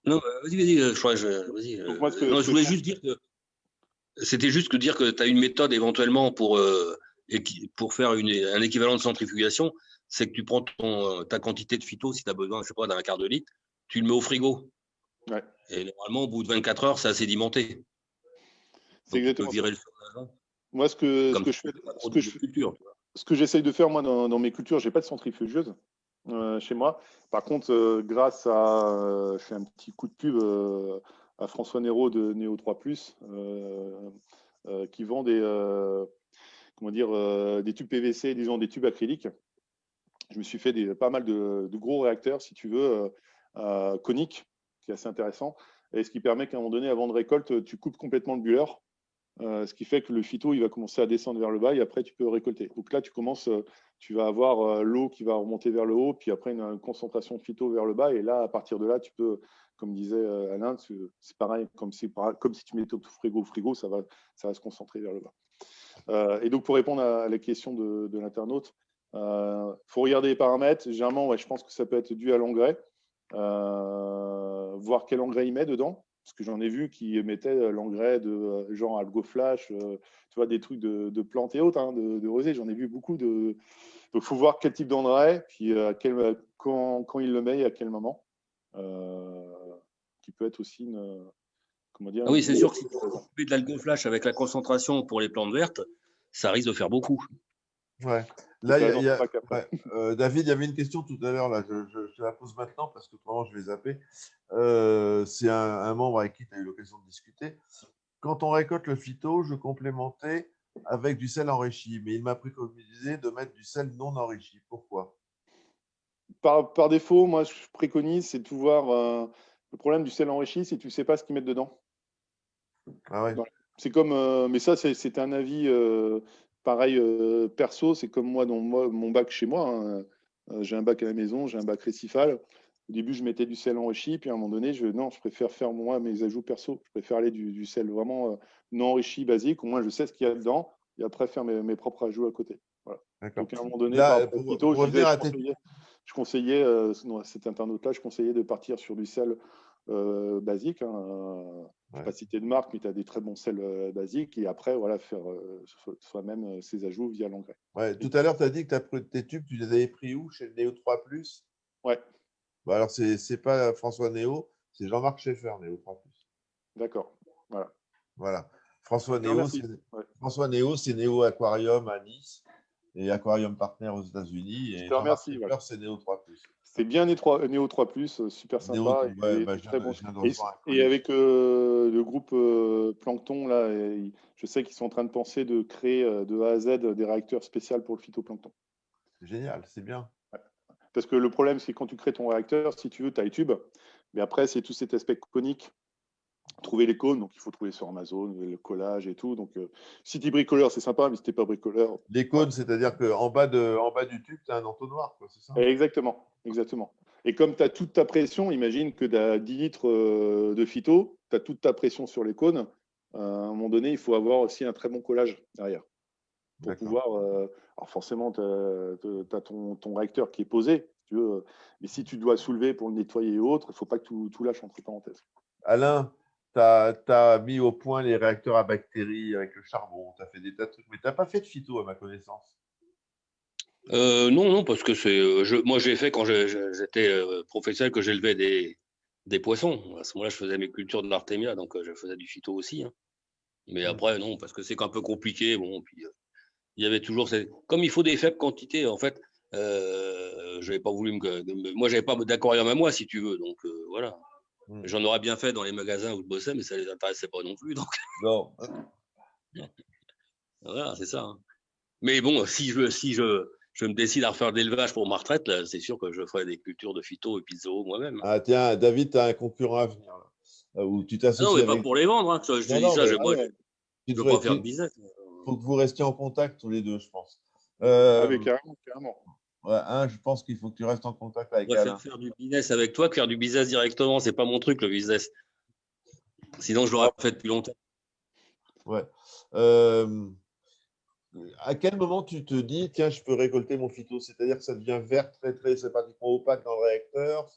Non, vas-y, je voulais juste dire que c'était juste dire que tu as une méthode éventuellement pour faire un équivalent de centrifugation. c'est que tu prends ta quantité de phyto, si tu as besoin, je sais pas, d'un quart de litre, tu le mets au frigo. Ouais. Et normalement, au bout de 24 heures, c'est sédimenté. C'est Donc, tu peux exactement virer ça. le sol avant. Moi, ce que Comme je ça, fais, pas trop de culture. ce que j'essaye de faire, moi, dans mes cultures, j'ai pas de centrifugeuse chez moi. Par contre, grâce à, je fais un petit coup de pub à François Néraud de Néo 3 qui vend comment dire, des tubes PVC, disons des tubes acryliques. Je me suis fait pas mal de gros réacteurs, si tu veux, coniques, qui est assez intéressant. Et ce qui permet qu'à un moment donné, avant de récolte, tu coupes complètement le buller. Ce qui fait que le phyto, il va commencer à descendre vers le bas et après, tu peux récolter. Donc là, tu vas avoir l'eau qui va remonter vers le haut, puis après, une concentration de phyto vers le bas. Et là, à partir de là, tu peux, comme disait Alain, c'est pareil, comme si tu mettais au frigo, ça va se concentrer vers le bas. Et donc, pour répondre à la question de l'internaute, faut regarder les paramètres. Généralement, ouais, je pense que ça peut être dû à l'engrais. Voir quel engrais il met dedans. Parce que j'en ai vu qui mettaient l'engrais de genre AlgoFlash, tu vois, des trucs de plantes et autres, hein, de rosée. J'en ai vu beaucoup. Donc, il faut voir quel type d'engrais, puis quand il le met et à quel moment. Qui peut être aussi comment dire, Ah oui, c'est sûr que si tu mets de l'algoflash avec la concentration pour les plantes vertes, ça risque de faire beaucoup. Ouais. Là, ouais. David, il y avait une question tout à l'heure, là, je la pose maintenant parce que autrement je vais zapper. C'est un membre avec qui tu as eu l'occasion de discuter. Quand on récolte le phyto, je complémentais avec du sel enrichi, mais il m'a préconisé de mettre du sel non enrichi. Pourquoi? Par défaut, moi, je préconise, c'est de pouvoir. Le problème du sel enrichi, c'est que tu ne sais pas ce qu'ils mettent dedans. Ah ouais. C'est comme, mais ça, c'est un avis pareil perso. C'est comme moi dans mon bac chez moi, hein. J'ai un bac à la maison, j'ai un bac récifal. Au début, je mettais du sel enrichi, puis à un moment donné, non, je préfère faire moi mes ajouts perso. Je préfère aller du sel vraiment non enrichi, basique. Au moins, je sais ce qu'il y a dedans, et après faire mes propres ajouts à côté. Voilà. Donc à un moment donné, par Là, rapport au phyto, pour revenir à tes... je conseillais cet internaute-là, je conseillais de partir sur du sel basique. Hein, je ne vais pas citer de marque, mais tu as des très bons sels basiques. Et après, voilà, faire soi-même ses ajouts via l'engrais. Ouais, tout à l'heure, tu as dit que tes tubes, tu les avais pris où? Chez le Néo 3 Plus? Ouais. Bah alors, c'est pas François Néo, c'est Jean-Marc Schaeffer, Néo 3 Plus. D'accord. Voilà. Voilà. François Néo, c'est Néo Aquarium à Nice et Aquarium Partner aux États-Unis. Et Jean-Marc Schaeffer, c'est Néo 3 Plus. C'est bien Néo 3 Plus, super sympa. Très bon. Et avec le groupe Plancton, là, je sais qu'ils sont en train de penser de créer de A à Z des réacteurs spéciaux pour le phytoplancton. C'est génial, c'est bien. Ouais. Parce que le problème, c'est que quand tu crées ton réacteur, si tu veux, tu as les tubes. Mais après, c'est tout cet aspect conique. Trouver les cônes, donc il faut trouver sur Amazon, le collage et tout. Donc, si tu es bricoleur, c'est sympa, mais si tu n'es pas bricoleur. Les cônes, c'est-à-dire qu'en bas du tube, tu as un entonnoir, c'est ça? Exactement, exactement. Et comme tu as toute ta pression, imagine que tu as 10 litres de phyto, tu as toute ta pression sur les cônes. À un moment donné, il faut avoir aussi un très bon collage derrière. Pour pouvoir. Alors, forcément, tu as ton réacteur qui est posé, si tu veux, mais si tu dois soulever pour le nettoyer et autres, il ne faut pas que tout lâche entre parenthèses. Alain, tu as mis au point les réacteurs à bactéries avec le charbon, tu as fait des tas de trucs, mais tu n'as pas fait de phyto, à ma connaissance. Non, parce que moi, j'ai fait quand j'étais professionnel que j'élevais des poissons. À ce moment-là, je faisais mes cultures de l'artémia, donc je faisais du phyto aussi. Hein. Mais après, non, parce que c'est un peu compliqué. Bon, puis il y avait toujours comme il faut des faibles quantités. En fait, j'avais pas voulu moi, j'avais pas d'aquarium à moi, si tu veux. Donc voilà. J'en aurais bien fait dans les magasins où je bossais, mais ça les intéressait pas non plus. Donc non. Voilà, c'est ça. Hein. Mais bon, si je me décide à refaire de l'élevage pour ma retraite, c'est sûr que je ferai des cultures de phyto et pizzo moi-même. Ah tiens, David, tu as un concurrent à venir. Là, où tu t'associes non, mais pas pour les vendre. Hein. Je te dis ça, moi, je ne veux pas faire de business. Il faut que vous restiez en contact tous les deux, je pense. Carrément. Ouais, je pense qu'il faut que tu restes en contact avec Alain. Je préfère faire du business avec toi que faire du business directement. C'est pas mon truc, le business. Sinon, je l'aurais fait depuis longtemps. Ouais. À quel moment tu te dis, tiens, je peux récolter mon phyto? C'est-à-dire que ça devient vert très sympathiquement opaque dans le réacteur.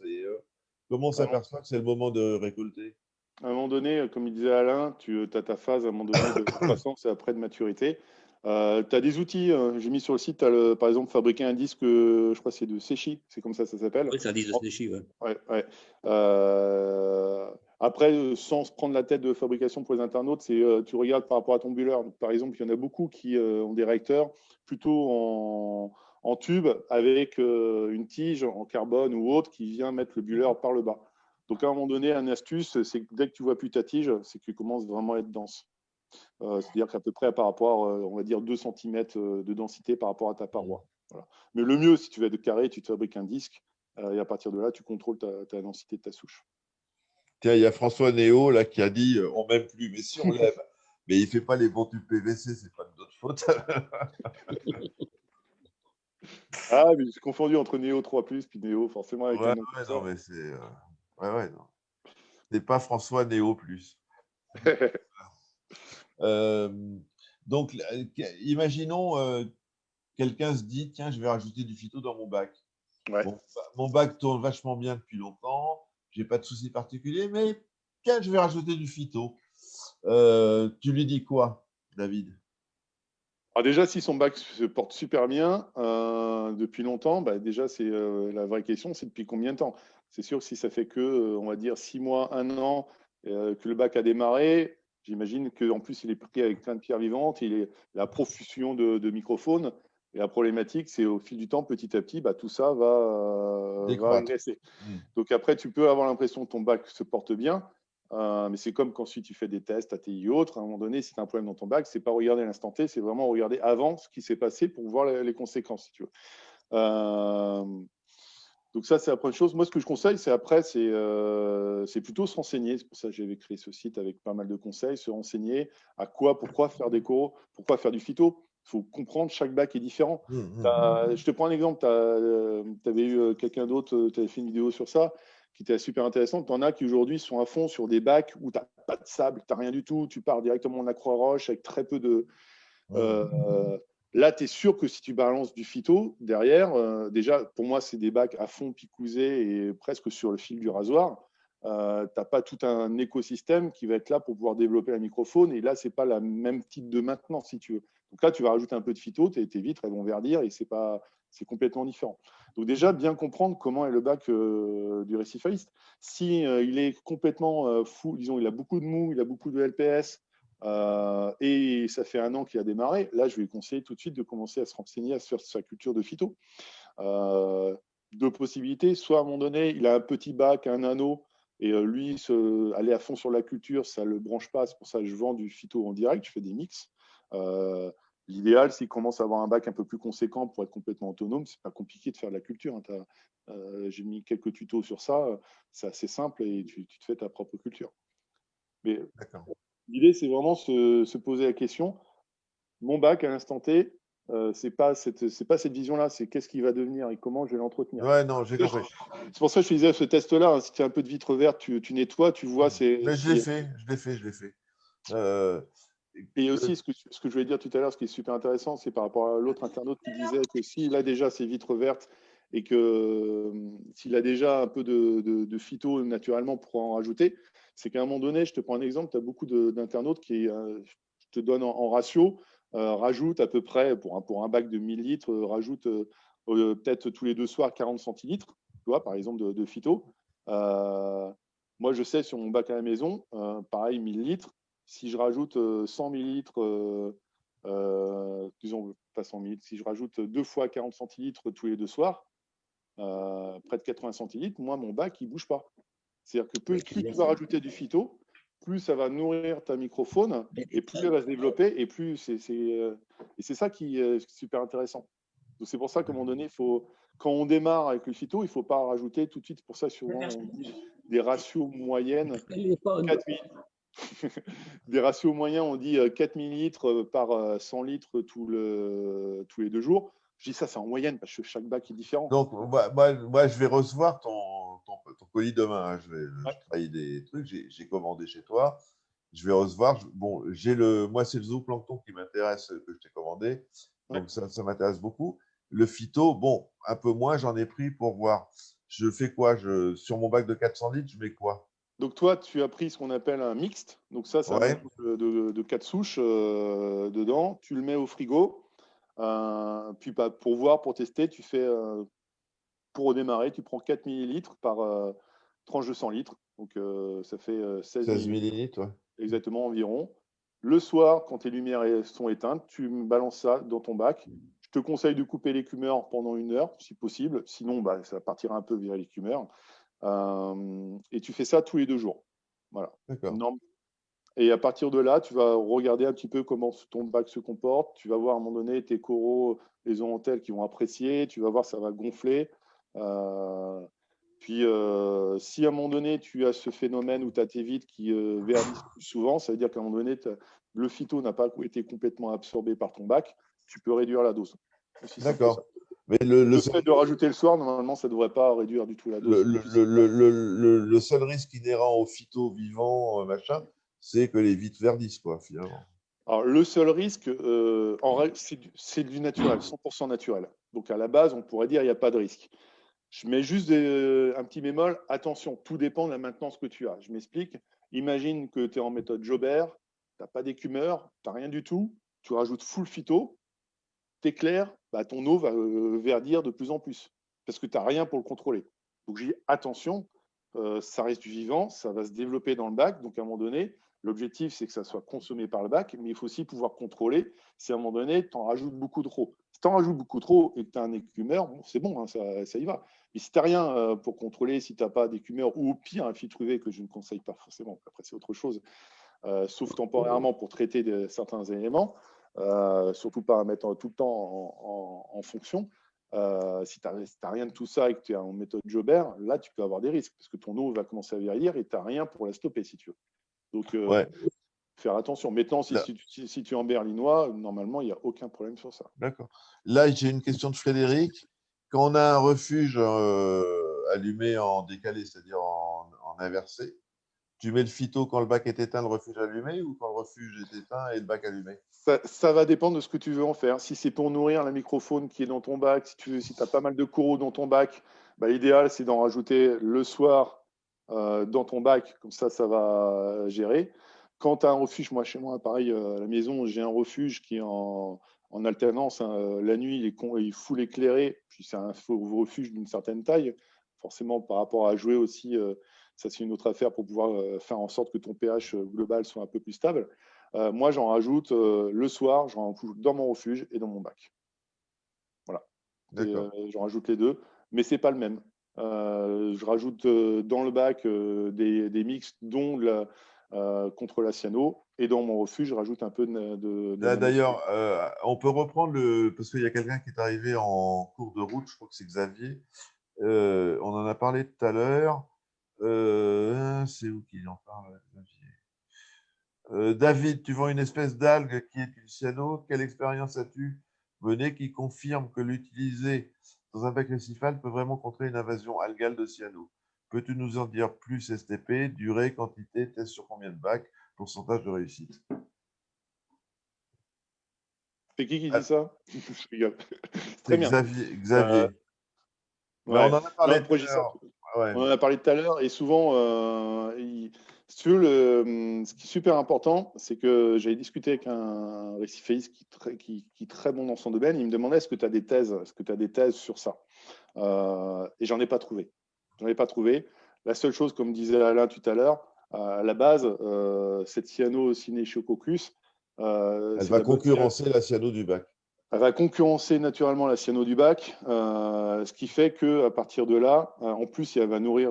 Comment on s'aperçoit que c'est le moment de récolter? À un moment donné, comme il disait Alain, tu as ta phase à un moment donné de croissance et après de maturité. Tu as des outils, j'ai mis sur le site, par exemple, fabriquer un disque, je crois que c'est de Sechi, c'est comme ça s'appelle. Oui, c'est un disque de Sechi, ouais. Ouais. Après, sans se prendre la tête de fabrication pour les internautes, c'est tu regardes par rapport à ton buller. Donc, par exemple, il y en a beaucoup qui ont des réacteurs plutôt en tube avec une tige en carbone ou autre qui vient mettre le buller par le bas. Donc, à un moment donné, une astuce, c'est que dès que tu vois plus ta tige, c'est que tu commences vraiment à être dense. C'est-à-dire qu'à peu près par rapport, on va dire 2 cm de densité par rapport à ta paroi. Voilà. Mais le mieux, si tu veux être carré, tu te fabriques un disque et à partir de là, tu contrôles ta densité de ta souche. Tiens, il y a François Néo là, qui a dit on m'aime plus, mais si on l'aime. Mais il ne fait pas les bons tubes PVC, c'est pas de notre faute. Ah, mais j'ai confondu entre Néo 3+, puis Néo, forcément, avec un nom comme ça. Non, mais c'est. Non. C'est pas François Néo plus. Donc, imaginons, quelqu'un se dit tiens, je vais rajouter du phyto dans mon bac. Ouais. Bon, mon bac tourne vachement bien depuis longtemps, j'ai pas de soucis particuliers, mais tiens, je vais rajouter du phyto. Tu lui dis quoi, David? Alors déjà, si son bac se porte super bien depuis longtemps, bah déjà, c'est la vraie question, c'est depuis combien de temps? C'est sûr que si ça fait que, on va dire, 6 mois, 1 an, que le bac a démarré, j'imagine qu'en plus, il est pris avec plein de pierres vivantes, la profusion de microphones. Et la problématique, c'est au fil du temps, petit à petit, bah, tout ça va régresser. Donc après, tu peux avoir l'impression que ton bac se porte bien, mais c'est comme qu'ensuite tu fais des tests, ATI ou autres. À un moment donné, si tu as un problème dans ton bac, c'est pas regarder l'instant T, c'est vraiment regarder avant ce qui s'est passé pour voir les conséquences, si tu veux. Donc ça, c'est la première chose. Moi, ce que je conseille, c'est plutôt se renseigner. C'est pour ça que j'avais créé ce site avec pas mal de conseils, se renseigner à quoi, pourquoi faire des coraux, pourquoi faire du phyto. Il faut comprendre, chaque bac est différent. Je te prends un exemple, tu avais eu quelqu'un d'autre, tu avais fait une vidéo sur ça, qui était super intéressante. Tu en as qui aujourd'hui sont à fond sur des bacs où tu n'as pas de sable, tu n'as rien du tout, tu pars directement en accroc-roche avec très peu de... Là, tu es sûr que si tu balances du phyto derrière, déjà, pour moi, c'est des bacs à fond picousés et presque sur le fil du rasoir. Tu n'as pas tout un écosystème qui va être là pour pouvoir développer la microfaune. Et là, ce n'est pas la même type de maintenance, si tu veux. Donc là, tu vas rajouter un peu de phyto, tes vitres, elles vont verdir et c'est complètement différent. Donc déjà, bien comprendre comment est le bac du récifaliste. Si il est complètement fou, disons, il a beaucoup de mou, il a beaucoup de LPS, et ça fait 1 an qu'il a démarré. Là, je vais lui conseiller tout de suite de commencer à se renseigner, à se faire sa culture de phyto. Deux possibilités. Soit à un moment donné, il a un petit bac, un anneau, et lui, aller à fond sur la culture, ça ne le branche pas. C'est pour ça que je vends du phyto en direct, je fais des mix. L'idéal, c'est qu'il commence à avoir un bac un peu plus conséquent pour être complètement autonome. C'est pas compliqué de faire de la culture. Hein. J'ai mis quelques tutos sur ça. C'est assez simple et tu te fais ta propre culture. Mais l'idée, c'est vraiment se poser la question. Mon bac, à l'instant T, c'est pas cette vision-là, c'est qu'est-ce qui va devenir et comment je vais l'entretenir. Ouais, non, j'ai compris. C'est pour ça que je te disais ce test-là, hein, si tu as un peu de vitre verte, tu nettoies, tu vois. Mais je l'ai fait. Et aussi, ce que je voulais dire tout à l'heure, ce qui est super intéressant, c'est par rapport à l'autre internaute qui disait que s'il a déjà ses vitres vertes et que s'il a déjà un peu de phyto naturellement pour en rajouter, c'est qu'à un moment donné, je te prends un exemple, tu as beaucoup d'internautes qui, je te donne en ratio, rajoute à peu près, pour un bac de 1000 litres, rajoute peut-être tous les 2 soirs 40 centilitres, tu vois, par exemple, de phyto. Moi, je sais sur mon bac à la maison, pareil, 1000 litres, si je rajoute 100 millilitres, disons pas 100 millilitres, si je rajoute 2 fois 40 centilitres tous les 2 soirs, près de 80 centilitres, moi, mon bac, il ne bouge pas. C'est-à-dire que plus tu vas rajouter du phyto, plus ça va nourrir ta microfaune et plus elle va se développer et plus c'est ça qui est super intéressant. Donc c'est pour ça qu'à un moment donné, quand on démarre avec le phyto, il ne faut pas rajouter tout de suite. Pour ça, souvent, on dit des ratios moyennes. 4 des ratios moyens, on dit 4 millilitres par 100 litres tous les 2 jours. Je dis ça, c'est en moyenne parce que chaque bac est différent. Donc, moi, je vais recevoir ton colis demain. Hein. Je travaille des trucs, j'ai commandé chez toi. Je vais recevoir. Bon, moi, c'est le zooplancton qui m'intéresse, que je t'ai commandé. Donc, ça m'intéresse beaucoup. Le phyto, bon, un peu moins, j'en ai pris pour voir. Je fais quoi? Sur mon bac de 400 litres, je mets quoi? Donc, toi, tu as pris ce qu'on appelle un mixte. Donc, ça, c'est un Ouais, mélange de 4 souches dedans. Tu le mets au frigo. Puis, pour voir, pour tester, tu fais, pour redémarrer, tu prends 4 millilitres par tranche de 100 litres. Donc, ça fait 16 16 millilitres, millilitres, ouais. exactement environ. Le soir, quand tes lumières sont éteintes, tu balances ça dans ton bac. Je te conseille de couper l'écumeur pendant 1 heure, si possible. Sinon, bah, ça partira un peu via l'écumeur. Et tu fais ça tous les 2 jours. Voilà. D'accord. Et à partir de là, tu vas regarder un petit peu comment ton bac se comporte. Tu vas voir à un moment donné tes coraux, les oentelles qui vont apprécier. Tu vas voir ça va gonfler. Puis, si à un moment donné, tu as ce phénomène où tu as tes vitres qui verdissent plus souvent, ça veut dire qu'à un moment donné, le phyto n'a pas été complètement absorbé par ton bac. Tu peux réduire la dose. Aussi simple que ça. D'accord. Mais le Le seul, fait de rajouter le soir, normalement, ça ne devrait pas réduire du tout la dose. le seul risque inhérent au phyto vivant, machin, c'est que les vitres verdissent, quoi, finalement. Alors, le seul risque, c'est du naturel, 100% naturel. Donc, à la base, on pourrait dire qu'il n'y a pas de risque. Je mets juste un petit bémol. Attention, tout dépend de la maintenance que tu as. Je m'explique. Imagine que tu es en méthode Jobert, tu n'as pas d'écumeur, tu n'as rien du tout. Tu rajoutes full phyto, tu es clair, bah, ton eau va verdir de plus en plus parce que tu n'as rien pour le contrôler. Donc, j'ai dit attention, ça reste du vivant, ça va se développer dans le bac. Donc, à un moment donné, l'objectif, c'est que ça soit consommé par le bac, mais il faut aussi pouvoir contrôler si à un moment donné, tu en rajoutes beaucoup trop. Si tu en rajoutes beaucoup trop et que tu as un écumeur, bon, c'est bon, hein, ça y va. Mais si tu n'as rien pour contrôler, si tu n'as pas d'écumeur ou au pire un filtre UV que je ne conseille pas forcément, après c'est autre chose, sauf temporairement pour traiter certains éléments, surtout pas à mettre tout le temps en fonction. Si tu n'as rien de tout ça et que tu es en méthode Jobert, là, tu peux avoir des risques parce que ton eau va commencer à vieillir et tu n'as rien pour la stopper si tu veux. Donc, Ouais, faire attention. Maintenant, si là, tu es en berlinois, normalement, il n'y a aucun problème sur ça. d'accord. Là, j'ai une question de Frédéric. Quand on a un refuge allumé en décalé, c'est-à-dire en inversé, tu mets le phyto quand le bac est éteint, le refuge allumé, ou quand le refuge est éteint et le bac allumé? Ça va dépendre de ce que tu veux en faire. Si c'est pour nourrir la microfaune qui est dans ton bac, si tu as pas mal de coraux dans ton bac, bah, l'idéal, c'est d'en rajouter le soir dans ton bac. Comme ça va gérer. Quand tu as un refuge, moi, chez moi, pareil, à la maison, j'ai un refuge qui est en alternance, hein. La nuit, il est full éclairé. Puis c'est un refuge d'une certaine taille. Forcément, par rapport à jouer aussi, ça, c'est une autre affaire pour pouvoir faire en sorte que ton pH global soit un peu plus stable. Moi, j'en rajoute le soir, j'en rajoute dans mon refuge et dans mon bac. Voilà. J'en rajoute les deux, mais c'est pas le même. Je rajoute dans le bac des mix, dont contre la cyano, et dans mon refuge, je rajoute un peu de Là, nano. d'ailleurs, on peut reprendre parce qu'il y a quelqu'un qui est arrivé en cours de route, je crois que c'est Xavier. On en a parlé tout à l'heure. C'est où qu'il en parle, Xavier? David, tu vends une espèce d'algue qui est une cyano. Quelle expérience as-tu menée qui confirme que l'utiliser dans un bac récifal peut vraiment contrer une invasion algale de cyano? Peux-tu nous en dire plus, STP? Durée, quantité, test sur combien de bacs, pourcentage de réussite? C'est qui dit Ah, ça? Je rigole. Très c'est bien. Xavier. Euh, Mais on ouais. en a Non, parlé tout après, à l'heure. Ouais. on en a parlé tout à l'heure, et souvent, si tu veux, ce qui est super important, c'est que j'avais discuté avec un réciféiste qui est très bon dans son domaine. Il me demandait est-ce que tu as des thèses, sur ça? Et j'en ai pas trouvé. La seule chose, comme disait Alain tout à l'heure, à la base, cette cyanocynechococcus, Elle c'est de va la bonne cyano. concurrencer la cyano du bac. Elle va concurrencer naturellement la cyano du bac, ce qui fait qu'à partir de là, en plus, elle va nourrir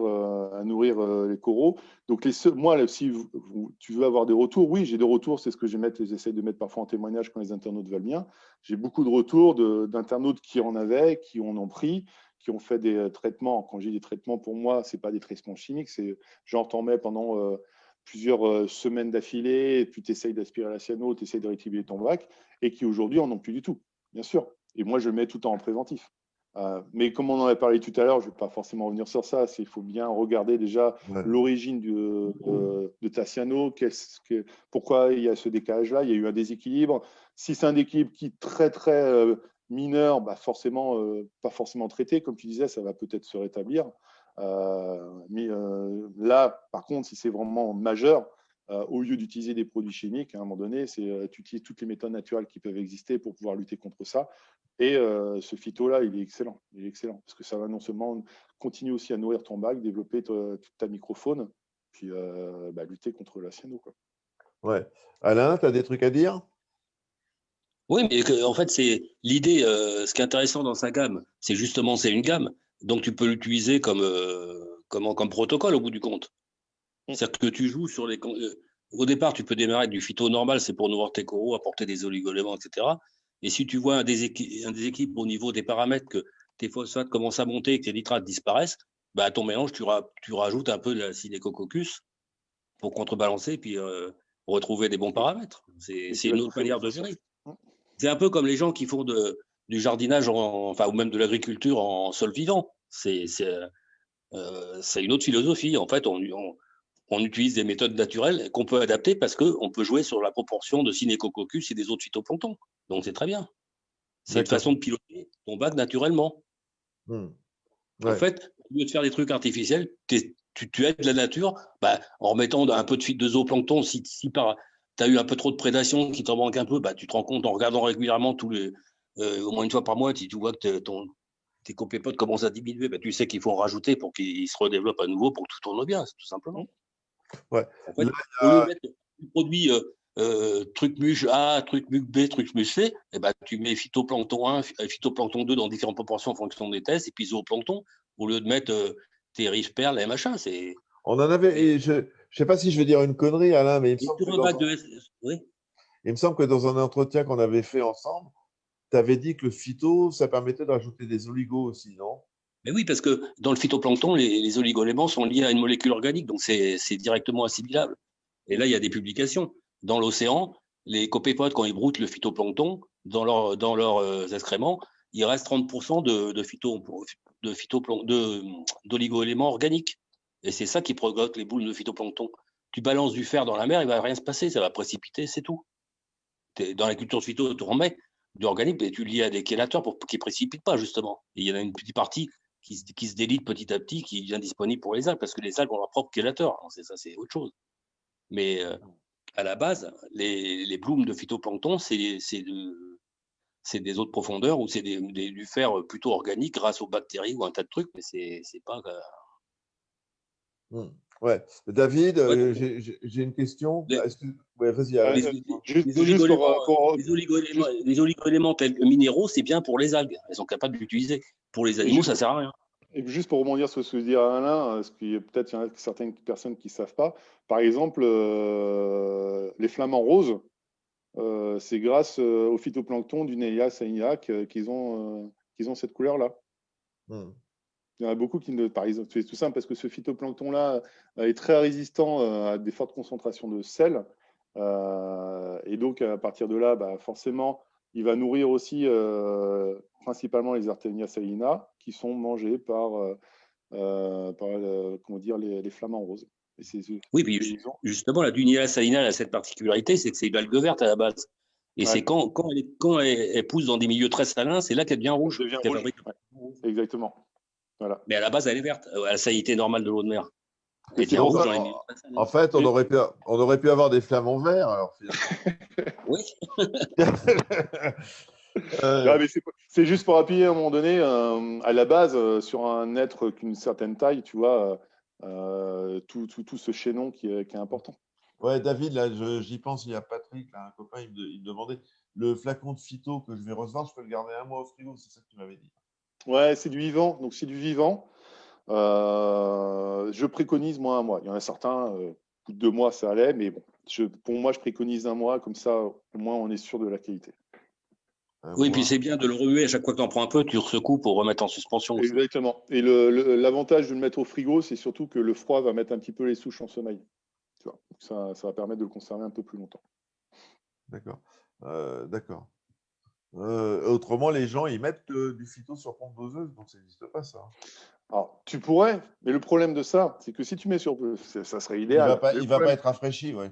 les coraux. Donc, moi, là, si tu veux avoir des retours, oui, j'ai des retours. C'est ce que j'essaie de mettre parfois en témoignage quand les internautes veulent bien. J'ai beaucoup de retours d'internautes qui en avaient, qui en ont pris, qui ont fait des traitements. Quand j'ai des traitements, pour moi, ce n'est pas des traitements chimiques. C'est genre, t'en mets pendant plusieurs semaines d'affilée, et puis tu essayes d'aspirer la cyano, tu essayes de rééquilibrer ton bac, et qui aujourd'hui en ont plus du tout. Bien sûr. Et moi, je le mets tout en préventif. Mais comme on en a parlé tout à l'heure, je ne vais pas forcément revenir sur ça. Il faut bien regarder déjà Ouais. l'origine de ta cyano. Pourquoi il y a ce décalage-là? Il y a eu un déséquilibre. Si c'est un déséquilibre qui est très, très mineur, bah forcément, pas forcément traité. Comme tu disais, ça va peut-être se rétablir. Mais là, par contre, si c'est vraiment majeur, au lieu d'utiliser des produits chimiques, à un moment donné, tu utilises toutes les méthodes naturelles qui peuvent exister pour pouvoir lutter contre ça. Et ce phyto-là, il est excellent. Il est excellent parce que ça va non seulement continuer aussi à nourrir ton bac, développer toute ta microfaune, puis lutter contre la cyano, quoi. Ouais. Alain, tu as des trucs à dire? Oui, mais en fait, c'est l'idée. Ce qui est intéressant dans sa gamme, c'est justement, c'est une gamme. Donc, tu peux l'utiliser comme protocole au bout du compte. C'est-à-dire que tu joues sur les. Au départ, tu peux démarrer avec du phyto normal, c'est pour nourrir tes coraux, apporter des oligoéléments, etc. Et si tu vois un déséquilibre au niveau des paramètres, que tes phosphates commencent à monter et que tes nitrates disparaissent, bah, à ton mélange, tu rajoutes un peu de l'acide écococcus pour contrebalancer et puis retrouver des bons paramètres. C'est une autre manière de gérer. C'est un peu comme les gens qui font du jardinage, ou même de l'agriculture en sol vivant. C'est une autre philosophie. En fait, on utilise des méthodes naturelles qu'on peut adapter parce qu'on peut jouer sur la proportion de Synéchococcus et des autres phytoplanctons. Donc, c'est très bien. C'est une façon de piloter ton bac naturellement. Ouais. En fait, au lieu de faire des trucs artificiels, tu aides la nature en remettant un peu de zooplancton. Si tu as eu un peu trop de prédation, qui t'en manque un peu, tu te rends compte en regardant régulièrement au moins une fois par mois, si tu vois que tes copépodes commencent à diminuer, tu sais qu'il faut en rajouter pour qu'ils se redéveloppent à nouveau pour que tout tourne bien, tout simplement. Ouais. En fait, au lieu de mettre du produit truc muche A, truc muche B, truc muche C, tu mets phytoplancton 1, phytoplancton 2 dans différentes proportions en fonction des tests, et puis zooplancton, au lieu de mettre tes riches perles et machin. On en avait, je ne sais pas si je vais dire une connerie, Alain, mais il me semble que dans un entretien qu'on avait fait ensemble, tu avais dit que le phyto, ça permettait de rajouter des oligos aussi, non? Mais oui, parce que dans le phytoplancton, les oligoéléments sont liés à une molécule organique, donc c'est directement assimilable. Et là, il y a des publications. Dans l'océan, les copépodes, quand ils broutent le phytoplancton, dans leurs excréments, il reste 30% d'oligoéléments organiques. Et c'est ça qui provoque les boules de phytoplancton. Tu balances du fer dans la mer, il ne va rien se passer, ça va précipiter, c'est tout. Dans la culture de phyto, tu remets du organique, mais tu le lies à des chélateurs pour qu'ils ne précipitent pas, justement. Et il y en a une petite partie qui se délite petit à petit, qui devient disponible pour les algues, parce que les algues ont leur propre chélateur. Ça, c'est autre chose. Mais à la base, les blooms de phytoplancton, c'est des eaux de profondeur ou c'est du fer plutôt organique grâce aux bactéries ou un tas de trucs, mais c'est pas. Ouais. David, j'ai une question. Ouais, vas-y. Les oligoéléments tels que minéraux, c'est bien pour les algues. Elles sont capables d'utiliser. Pour les animaux, ça sert à rien. Et juste pour rebondir sur ce que je dis à Alain, parce qu'il y a peut-être certaines personnes qui ne savent pas. Par exemple, les flamants roses, c'est grâce au phytoplancton du Nelia sainiac qu'ils ont cette couleur-là. Il y en a beaucoup qui ne. Par exemple, c'est tout simple parce que ce phytoplancton-là est très résistant à des fortes concentrations de sel. Et donc, à partir de là, forcément, il va nourrir aussi principalement les Artemia salina qui sont mangés par les flamants roses. Oui, puis justement, la Dunia salina a cette particularité, c'est que c'est une algue verte à la base. Et c'est quand elle pousse dans des milieux très salins, c'est là qu'elle devient rouge. Elle devient rouge. Exactement. Voilà. Mais à la base, elle est verte, à la salinité normale de l'eau de mer. En fait, on aurait pu avoir des flamants verts, alors oui. C'est juste pour appuyer à un moment donné, à la base, sur un être qu'une certaine taille, tu vois, tout ce chaînon qui est important. Ouais, David, là, j'y pense, il y a Patrick, là, un copain, il me demandait le flacon de phyto que je vais recevoir, je peux le garder un mois au frigo, c'est ça que tu m'avais dit. Ouais, c'est du vivant, donc c'est du vivant. Je préconise, moi, un mois. Il y en a certains, au bout de 2 mois, ça allait, mais bon, pour moi, je préconise un mois, comme ça, au moins, on est sûr de la qualité. Oui, puis c'est bien de le remuer à chaque fois que tu en prends un peu, tu resecoues pour remettre en suspension. Exactement. Et l'avantage de le mettre au frigo, c'est surtout que le froid va mettre un petit peu les souches en sommeil. Tu vois. Donc ça va permettre de le conserver un peu plus longtemps. D'accord. D'accord. Autrement, les gens, ils mettent du phyto sur pompe doseuse, donc ça n'existe pas, ça. Alors, tu pourrais, mais le problème de ça, c'est que si tu mets sur... Ça serait idéal. Il ne va pas être rafraîchi, oui.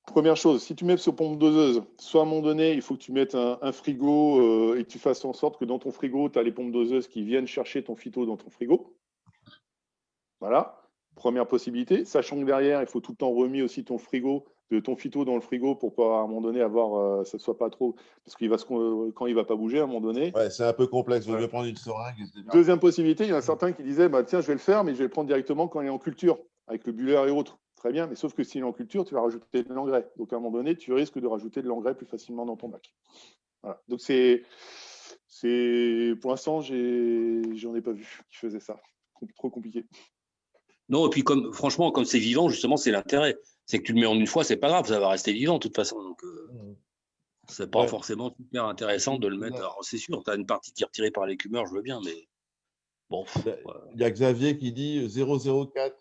Première chose, si tu mets sur pompe doseuse, soit à un moment donné, il faut que tu mettes un frigo et que tu fasses en sorte que dans ton frigo, tu as les pompes doseuses qui viennent chercher ton phyto dans ton frigo. Voilà, première possibilité. Sachant que derrière, il faut tout le temps remis aussi ton phyto dans le frigo pour pas à un moment donné avoir, ça soit pas trop, parce qu'il va quand il va pas bouger à un moment donné. Ouais, c'est un peu complexe. Il vaut mieux prendre une seringue et se démerder. Deuxième possibilité, il y en a certains qui disaient, bah, tiens, je vais le faire, mais je vais le prendre directement quand il est en culture, avec le buller et autres. Très bien, mais sauf que s'il est en culture, tu vas rajouter de l'engrais. Donc à un moment donné, tu risques de rajouter de l'engrais plus facilement dans ton bac. Voilà. Donc pour l'instant, j'en ai pas vu qui faisait ça. Trop compliqué. Non, et puis franchement, comme c'est vivant, justement, c'est l'intérêt. C'est que tu le mets en une fois, c'est pas grave, ça va rester vivant de toute façon. Donc, c'est pas forcément super intéressant de le mettre. Alors, c'est sûr, tu as une partie qui est retirée par l'écumeur, je veux bien, mais bon. Il y a Xavier qui dit 0,04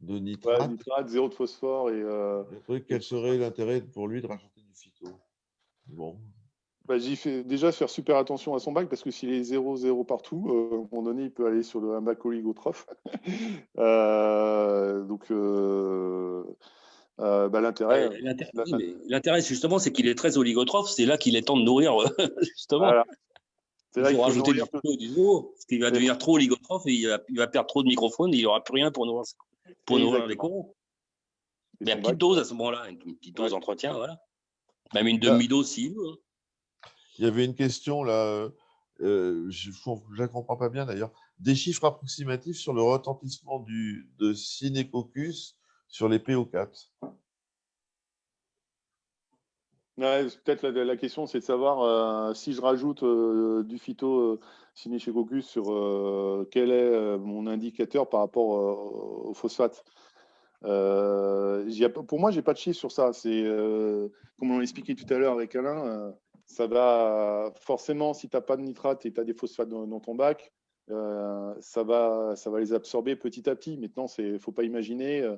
de nitrate. Ouais, nitrate, 0 de phosphore et. Quel serait l'intérêt pour lui de rajouter du phyto? Bon. Bah, déjà faire super attention à son bac parce que s'il est 0,0 partout, à un moment donné, il peut aller sur un bac oligotrophe. Donc, bah, l'intérêt. L'intérêt, justement, c'est qu'il est très oligotrophe. C'est là qu'il est temps de nourrir, justement. Voilà. Il faut rajouter du phyto et du zoo, parce qu'il va devenir trop oligotrophe et il va perdre trop de microfaune et il n'y aura plus rien pour nourrir les coraux. Mais à petite dose à ce moment-là, une petite dose d'entretien, voilà. Même une demi-dose s'il veut. Il y avait une question là, je ne la comprends pas bien d'ailleurs. Des chiffres approximatifs sur le retentissement de Synecoccus sur les PO4. Ouais, peut-être la question, c'est de savoir si je rajoute du phyto Synecoccus sur quel est mon indicateur par rapport au phosphate. Pour moi, j'ai pas de chiffre sur ça. C'est comme on l'a expliqué tout à l'heure avec Alain, ça va forcément, si tu n'as pas de nitrate et tu as des phosphates dans ton bac, ça va les absorber petit à petit. Maintenant, il ne faut pas imaginer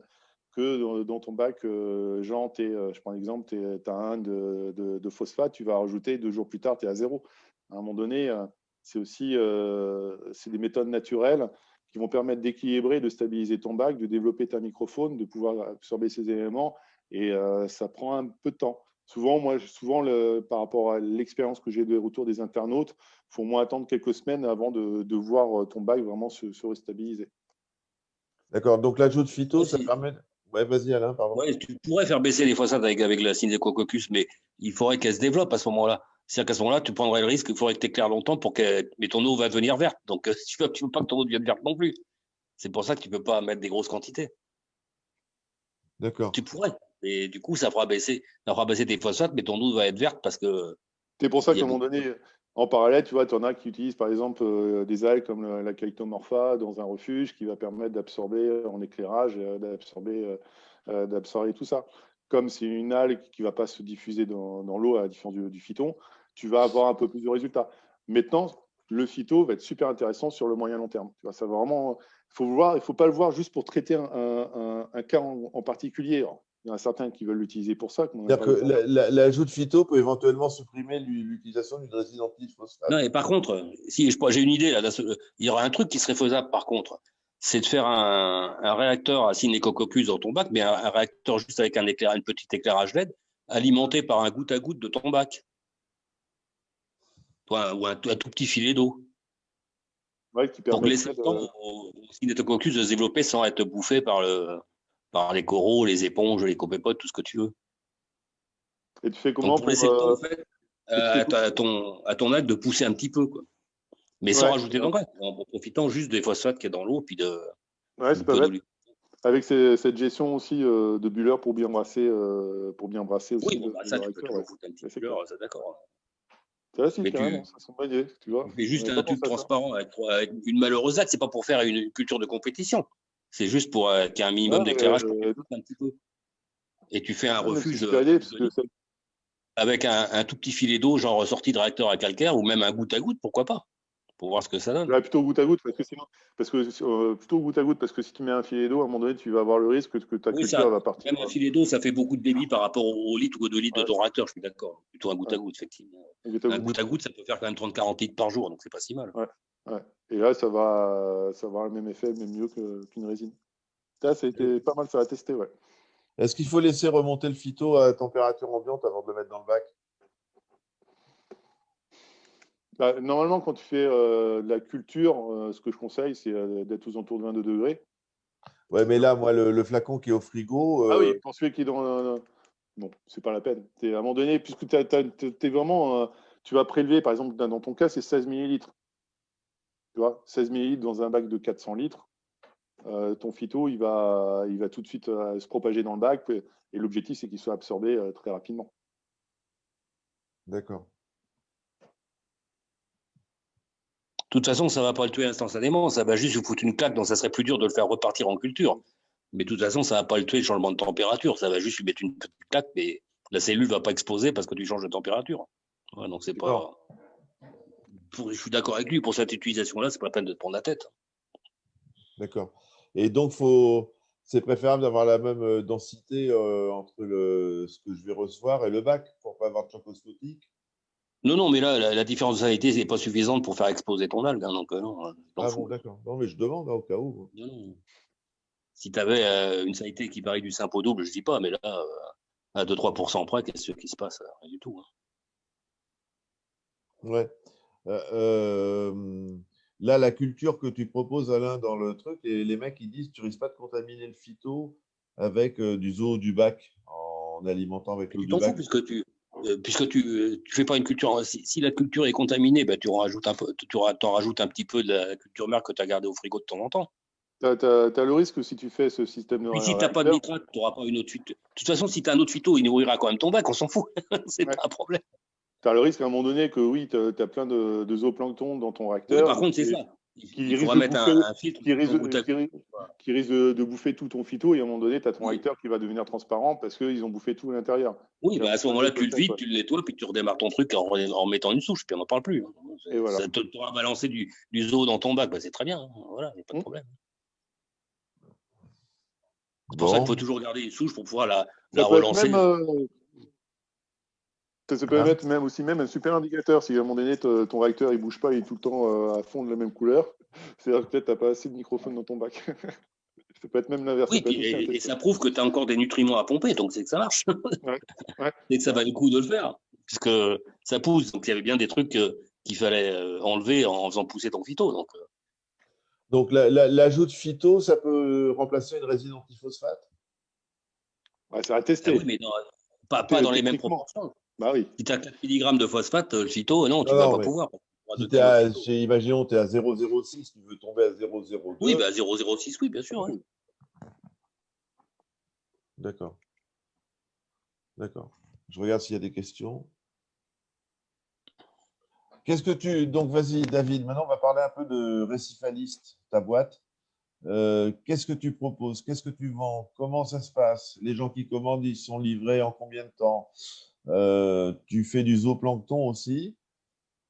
que dans ton bac, genre, je prends l'exemple, tu as un de phosphate, tu vas rajouter 2 jours plus tard, tu es à 0. À un moment donné, c'est aussi c'est des méthodes naturelles qui vont permettre d'équilibrer, de stabiliser ton bac, de développer ta microfaune, de pouvoir absorber ces éléments. Et ça prend un peu de temps. Souvent, par rapport à l'expérience que j'ai de retour des internautes, il faut au moins attendre quelques semaines avant de voir ton bac vraiment se restabiliser. D'accord. Donc, l'ajout de phyto, ça permet. Ouais, vas-y, Alain, pardon. Ouais, tu pourrais faire baisser les phosphates avec la Synecoccus, mais il faudrait qu'elle se développe à ce moment-là. C'est-à-dire qu'à ce moment-là, tu prendrais le risque, il faudrait que tu éclaires longtemps mais ton eau va devenir verte. Donc, tu veux pas que ton eau devienne verte non plus. C'est pour ça que tu ne peux pas mettre des grosses quantités. D'accord. Tu pourrais. Et du coup, ça fera baisser tes phosphates, mais ton eau va être verte parce que. C'est pour ça qu'à un moment donné, en parallèle, tu vois, tu en as qui utilisent par exemple des algues comme la Caetomorpha dans un refuge qui va permettre d'absorber en éclairage, d'absorber tout ça. Comme c'est une algue qui ne va pas se diffuser dans l'eau à la différence du phyton, tu vas avoir un peu plus de résultats. Maintenant, le phyto va être super intéressant sur le moyen long terme. Tu vois, ça va vraiment, il ne faut pas le voir juste pour traiter un cas en particulier. Alors, il y en a certains qui veulent l'utiliser pour ça. C'est-à-dire que l'ajout de phyto peut éventuellement supprimer l'utilisation d'une résine antiphosphate. Non, et par contre, si j'ai une idée, là, il y aura un truc qui serait faisable par contre, c'est de faire un réacteur à Synecoccus dans ton bac, mais un réacteur juste avec un petit éclairage LED, alimenté par un goutte à goutte de ton bac. Ou un tout petit filet d'eau. Ouais, pour laisser le temps au Synecoccus de se développer sans être bouffé par les coraux, les éponges, les copépodes, tout ce que tu veux. Et tu fais comment pour laisser le temps, en fait, à ton algue de pousser un petit peu, quoi. Mais sans rajouter d'engrais, en profitant juste des phosphates qu'il y a dans l'eau, puis de. Ouais, c'est pas bête. Avec cette gestion aussi de buller pour bien brasser aussi. Oui, bon, ça, tu peux toujours foutre un petit buller, ça, d'accord. Ça, si, carrément, ça c'est une bonne idée, tu vois. Mais juste un tube transparent avec une malheureuse algue, c'est pas pour faire une culture de compétition. C'est juste pour qu'il y ait un minimum d'éclairage pour que tu un petit peu. Et tu fais un refuge avec un tout petit filet d'eau, genre sorti de réacteur à calcaire, ou même un goutte à goutte, pourquoi pas, pour voir ce que ça donne. Ouais, plutôt goutte à goutte, plutôt goutte à goutte, parce que si tu mets un filet d'eau, à un moment donné, tu vas avoir le risque que ta culture va partir. Même un filet d'eau, ça fait beaucoup de débit par rapport au litre ou 2 litres de ton réacteur, je suis d'accord. Plutôt un goutte à goutte, effectivement. Un goutte à goutte, ça peut faire quand même 30-40 litres par jour, donc c'est pas si mal. Ouais. Et là, ça va avoir le même effet, même mieux qu'une résine. Ça, c'était pas mal, ça va tester, ouais. Est-ce qu'il faut laisser remonter le phyto à température ambiante avant de le mettre dans le bac? Bah, normalement, quand tu fais de la culture, ce que je conseille, c'est d'être aux alentours de 22 degrés. Ouais, mais là, moi, le flacon qui est au frigo, Ah oui, pour celui qui est dans. Bon, c'est pas la peine. À un moment donné, puisque t'es vraiment. Tu vas prélever, par exemple, dans ton cas, c'est 16 millilitres. Tu vois, 16 millilitres dans un bac de 400 litres. Ton phyto, il va tout de suite se propager dans le bac. Et l'objectif, c'est qu'il soit absorbé très rapidement. d'accord. De toute façon, ça ne va pas le tuer instantanément, ça va juste lui foutre une claque, donc ça serait plus dur de le faire repartir en culture. Mais de toute façon, ça ne va pas le tuer le changement de température, ça va juste lui mettre une petite claque, mais la cellule ne va pas exploser parce que tu changes de température. Ouais, donc c'est pas. Je suis d'accord avec lui, pour cette utilisation-là, c'est pas la peine de te prendre la tête. D'accord. Et donc, c'est préférable d'avoir la même densité entre ce que je vais recevoir et le bac pour ne pas avoir de choc osmotique. Non, non, mais là, la différence de salinité n'est pas suffisante pour faire exploser ton algue. Hein, donc, non, Ah bon, d'accord. Non, mais je demande au cas où. Non, non. Si tu avais une salinité qui varie du simple au double, je dis pas, mais là, à 2-3% près, qu'est-ce qui se passe? Rien du tout. Hein. Ouais. Là, la culture que tu proposes, Alain, dans le truc, et les mecs, ils disent, tu risques pas de contaminer le phyto avec du zoo du bac en alimentant avec l'eau Tu du t'en fous bac. puisque tu fais pas une culture. Si la culture est contaminée, ben, t'en rajoutes un petit peu de la culture mère que tu as gardée au frigo de temps en temps. Tu as le risque que si tu fais ce système de Et si tu n'as pas de réacteur, nitrate, tu n'auras pas une autre phyto. De toute façon, si tu as un autre phyto, il nourrira quand même ton bac, on s'en fout. C'est ouais, pas un problème. tu as le risque à un moment donné que oui, tu as plein de zooplancton dans ton Oui, réacteur par contre, c'est ça. qui Il risque faudra de mettre bouffer, un filtre qui risque, au bout de ta. qui risque de bouffer tout ton phyto et à un moment donné, tu as ton Oui. réacteur qui va devenir transparent parce qu'ils ont bouffé tout à l'intérieur. Oui, bah à ce moment-là, tu le vides, Ouais. tu le nettoies, puis tu redémarres ton truc en mettant une souche, puis on n'en parle plus. Hein. Et voilà. Ça t'aura balancé du zoo dans ton bac, bah, c'est très bien. Hein. Voilà, il n'y a pas de problème. C'est pour ça qu'il faut toujours garder une souche pour pouvoir la relancer. Ça peut être même aussi un super indicateur. Si à un moment donné, ton réacteur il bouge pas, il est tout le temps à fond de la même couleur, c'est-à-dire que peut-être tu n'as pas assez de microphones dans ton bac. Ça peut être même l'inverse. Oui, et ça prouve que tu as encore des nutriments à pomper, donc c'est que ça marche. Ouais. Ouais. C'est que ça valait le coup de le faire, puisque ça pousse. Donc il y avait bien des trucs qu'il fallait enlever en faisant pousser ton phyto. Donc l'ajout de phyto, ça peut remplacer une résine antiphosphate? Ouais, ça va tester. Ah oui, mais pas dans les mêmes proportions. Bah oui. Si tu as 4 mg de phosphate, le phyto, non, tu ne vas pas pouvoir. Si imaginons, tu es à 0,06, tu veux tomber à 0,02. Oui, bah 0,06, oui, bien sûr. Oui. D'accord. D'accord. Je regarde s'il y a des questions. Donc, vas-y, David, maintenant, on va parler un peu de Récifaliste, ta boîte. Qu'est-ce que tu proposes? Qu'est-ce que tu vends? Comment ça se passe? Les gens qui commandent, ils sont livrés en combien de temps? Tu fais du zooplancton aussi.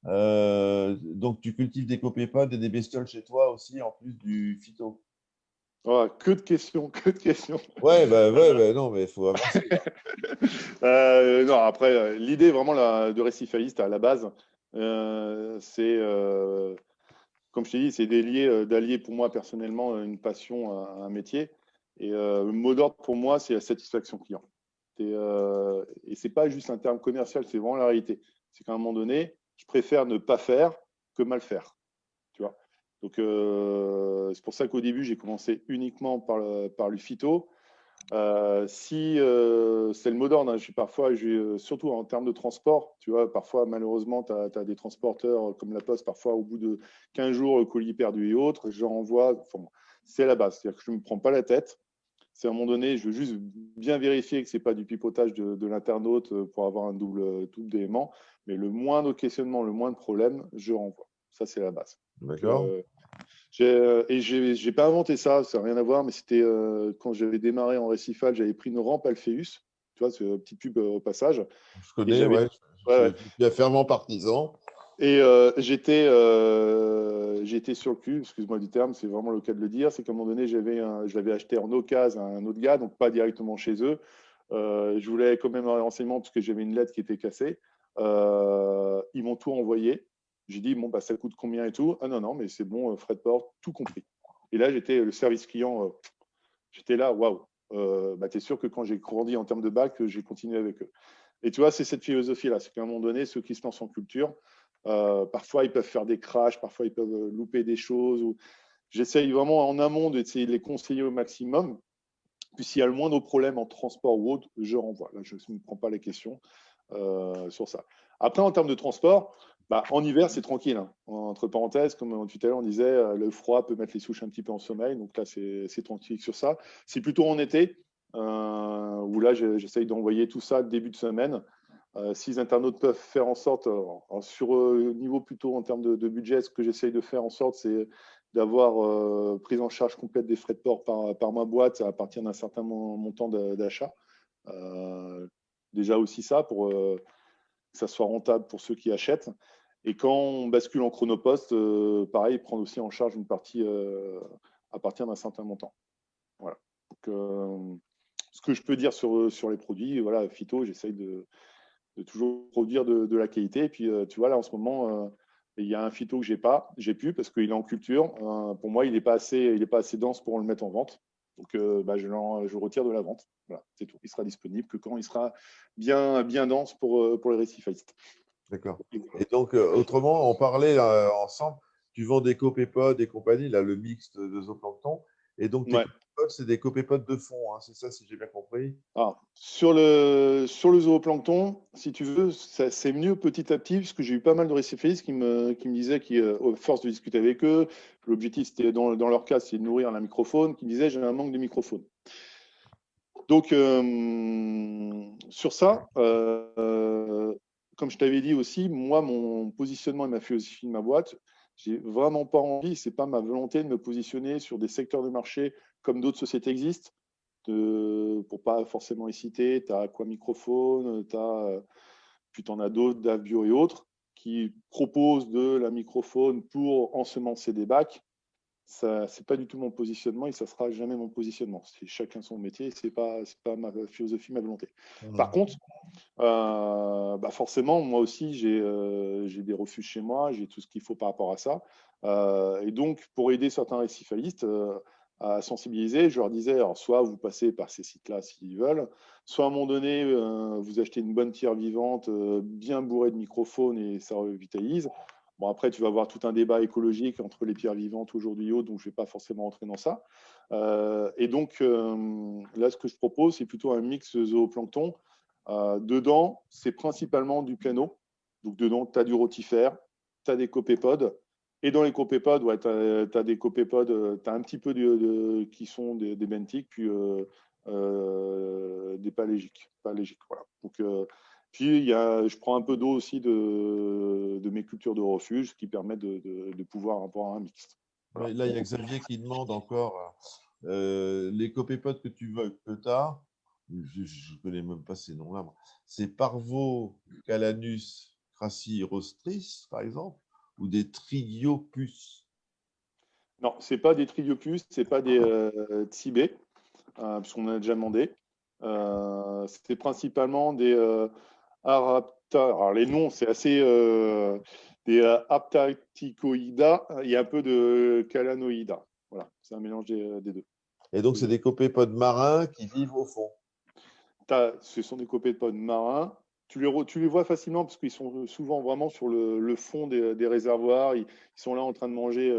Donc, tu cultives des copépodes et des bestioles chez toi aussi, en plus du phyto. Oh, que de questions, que de questions. Ouais, non, mais il faut avancer. Non, après, l'idée vraiment de Récifaliste à la base, c'est, comme je t'ai dit, c'est d'allier pour moi personnellement une passion à un métier. Et le mot d'ordre pour moi, c'est la satisfaction client. Et c'est pas juste un terme commercial, c'est vraiment la réalité. C'est qu'à un moment donné, je préfère ne pas faire que mal faire. Tu vois. Donc, c'est pour ça qu'au début, j'ai commencé uniquement par le phyto. Si c'est le mot d'ordre, hein, surtout en termes de transport, tu vois, parfois, malheureusement, tu as des transporteurs comme la Poste, parfois, au bout de 15 jours, colis perdu et autres, je renvoie. Enfin, c'est la base, c'est-à-dire que je ne me prends pas la tête. C'est à un moment donné, je veux juste bien vérifier que ce n'est pas du pipotage de l'internaute pour avoir un double d'éléments, mais le moindre questionnement, le moindre problème, je renvoie. Ça, c'est la base. D'accord. Et j'ai pas inventé ça, ça n'a rien à voir, mais c'était quand j'avais démarré en récifal, j'avais pris une rampe Alpheus, tu vois, ce petite pub au passage. Je connais, ouais. Je suis un fervent partisan. Et j'étais sur le cul, excuse-moi du terme, c'est vraiment le cas de le dire. C'est qu'à un moment donné, je l'avais acheté en occasion à un autre gars, donc pas directement chez eux. Je voulais quand même un renseignement parce que j'avais une lettre qui était cassée. Ils m'ont tout envoyé. J'ai dit, bon, bah, ça coûte combien et tout. Ah non, non, mais c'est bon, frais de port, tout compris. Et là, j'étais le service client, j'étais là, waouh. Bah, tu es sûr que quand j'ai grandi en termes de bac, j'ai continué avec eux. Et tu vois, c'est cette philosophie-là. C'est qu'à un moment donné, ceux qui se lancent en culture, Parfois, ils peuvent faire des crashs, parfois, ils peuvent louper des choses. J'essaye vraiment en amont d'essayer de les conseiller au maximum. Puis s'il y a le moindre problème en transport ou autre, je renvoie. Là, je ne prends pas les questions sur ça. Après, en termes de transport, en hiver, c'est tranquille. Hein. Entre parenthèses, comme tout à l'heure, on disait, le froid peut mettre les souches un petit peu en sommeil. Donc là, c'est tranquille sur ça. C'est plutôt en été, où là, j'essaye d'envoyer tout ça début de semaine. Si les internautes peuvent faire en sorte, sur niveau plutôt en termes de budget, ce que j'essaye de faire en sorte, c'est d'avoir prise en charge complète des frais de port par ma boîte à partir d'un certain montant d'achat. Déjà aussi ça, pour que ça soit rentable pour ceux qui achètent. Et quand on bascule en chronopost, pareil, prendre aussi en charge une partie à partir d'un certain montant. Voilà. Donc, ce que je peux dire sur les produits, voilà, Phyto, j'essaye de toujours produire de la qualité. Et puis, tu vois, là, en ce moment, il y a un Phyto que j'ai plus parce qu'il est en culture. Pour moi, il n'est pas assez dense pour le mettre en vente. Donc, je retire de la vente. Voilà, c'est tout. Il sera disponible que quand il sera bien dense pour les récifalistes. D'accord. Et donc, autrement, on parlait ensemble, tu vends des copépodes et compagnie, là, le mix de zooplancton. Et donc, tes copépodes, c'est des copépodes de fond, hein, c'est ça, si j'ai bien compris? Sur le zooplancton, si tu veux, c'est mieux petit à petit, parce que j'ai eu pas mal de récifalistes qui me disaient, à force de discuter avec eux, l'objectif, c'était, dans leur cas, c'est de nourrir la microfaune, qui me disaient, j'ai un manque de microfaune. Donc, sur ça, comme je t'avais dit aussi, moi, mon positionnement et ma philosophie de ma boîte, j'ai vraiment pas envie, c'est pas ma volonté de me positionner sur des secteurs de marché comme d'autres sociétés existent. Pour pas forcément les citer, tu as Aquamicrophone, puis tu en as d'autres, Davbio et autres, qui proposent de la microphone pour ensemencer des bacs. Ça, c'est pas du tout mon positionnement et ça sera jamais mon positionnement. C'est chacun son métier, c'est pas ma philosophie, ma volonté. Par contre, forcément, moi aussi, j'ai des refuges chez moi, j'ai tout ce qu'il faut par rapport à ça. Et donc, pour aider certains récifalistes à sensibiliser, je leur disais, alors, soit vous passez par ces sites-là s'ils veulent, soit à un moment donné, vous achetez une bonne tire vivante, bien bourrée de microphones et ça revitalise. Bon, après, tu vas avoir tout un débat écologique entre les pierres vivantes aujourd'hui et autres, donc je ne vais pas forcément rentrer dans ça. Et donc, là, ce que je propose, c'est plutôt un mix zooplancton. Dedans, c'est principalement du piano. Donc, dedans, tu as du rotifère, tu as des copépodes. Et dans les copépodes, ouais, tu as des copépodes, tu as un petit peu qui sont des benthiques, puis des palégiques. Voilà. Donc, puis, je prends un peu d'eau aussi de mes cultures de refuge, ce qui permet de pouvoir avoir un mix. Voilà. Là, il y a Xavier qui demande encore les copépodes que tu as. Je ne connais même pas ces noms-là. C'est Parvo Calanus crassirostris, par exemple, ou des Tridiopus? Non, ce n'est pas des Tridiopus, ce n'est pas des Tsibé, puisqu'on en a déjà demandé. C'était principalement des Arapta. Alors, les noms, c'est assez. Des Aptaticoïda et un peu de Calanoïda. Voilà, c'est un mélange des deux. Et donc, c'est des copépodes marins qui vivent au fond. Ce sont des copépodes marins. Tu les vois facilement parce qu'ils sont souvent vraiment sur le fond des réservoirs. Ils sont là en train de manger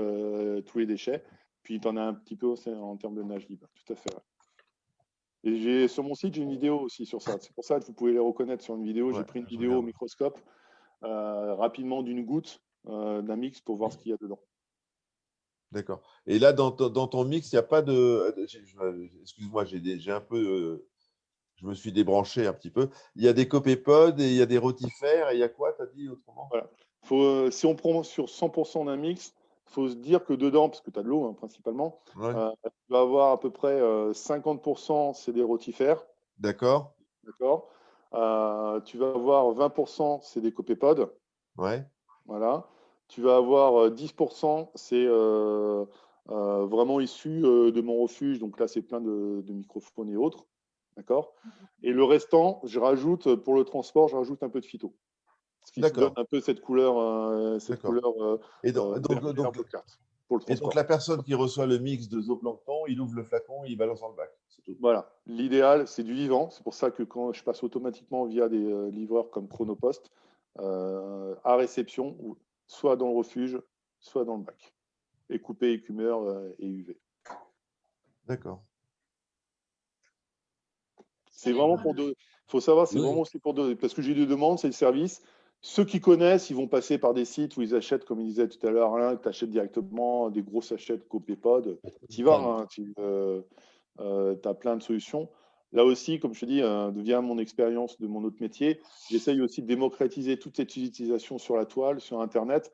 tous les déchets. Puis, tu en as un petit peu en termes de nage libre. Tout à fait. Ouais. Et sur mon site, j'ai une vidéo aussi sur ça. C'est pour ça que vous pouvez les reconnaître sur une vidéo. Ouais, j'ai pris une vidéo au microscope rapidement d'une goutte d'un mix pour voir ce qu'il y a dedans. D'accord. Et là, dans ton mix, il n'y a pas de… Excuse-moi, j'ai un peu… je me suis débranché un petit peu. Il y a des copépodes et il y a des rotifères. Et il y a quoi, tu as dit autrement? Voilà. Si on prend sur 100% d'un mix, il faut se dire que dedans, parce que tu as de l'eau hein, principalement, ouais. tu vas avoir à peu près 50%, c'est des rotifères. D'accord. D'accord. Tu vas avoir 20%, c'est des copépodes. Ouais. Voilà. Tu vas avoir 10%, c'est vraiment issu de mon refuge. Donc là, c'est plein de microphones et autres. D'accord. Et le restant, je rajoute, pour le transport, je rajoute un peu de phyto. Ce qui se donne un peu cette couleur, et donc, pour le transport. Et donc, la personne qui reçoit le mix de zooplancton, il ouvre le flacon et il balance dans le bac. C'est tout. Voilà. L'idéal, c'est du vivant. C'est pour ça que quand je passe automatiquement via des livreurs comme Chronopost, à réception, soit dans le refuge, soit dans le bac. Et coupé écumeur et UV. D'accord. C'est vraiment pour deux. Il faut savoir, c'est vraiment aussi pour deux. Parce que j'ai eu des demandes, c'est le service. Ceux qui connaissent, ils vont passer par des sites où ils achètent, comme il disait tout à l'heure, Alain, tu achètes directement des gros sachets de Copépod. Tu y vas, hein, tu as plein de solutions. Là aussi, comme je te dis, via mon expérience de mon autre métier, j'essaye aussi de démocratiser toute cette utilisation sur la toile, sur Internet.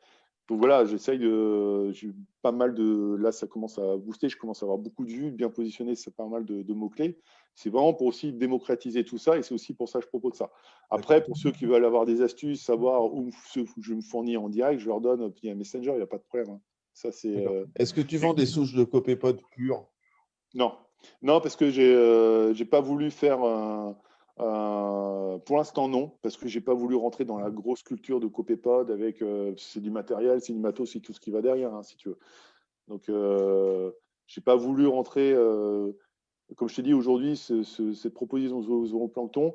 Donc voilà, j'essaye de. J'ai pas mal de. Là, ça commence à booster. Je commence à avoir beaucoup de vues, bien positionné. C'est pas mal de mots-clés. C'est vraiment pour aussi démocratiser tout ça. Et c'est aussi pour ça que je propose ça. Après, pour ceux qui veulent avoir des astuces, savoir où je me fournis en direct, je leur donne via Messenger. Il n'y a pas de problème. Hein. Ça, c'est. Est-ce que tu vends des souches de Copépod pures? Non. Non, parce que j'ai pas voulu faire. Pour l'instant, non, parce que j'ai pas voulu rentrer dans la grosse culture de Copépod avec c'est du matériel, c'est du matos, c'est tout ce qui va derrière, hein, si tu veux. Donc, j'ai pas voulu rentrer. Comme je t'ai dit aujourd'hui, cette proposition zooplancton,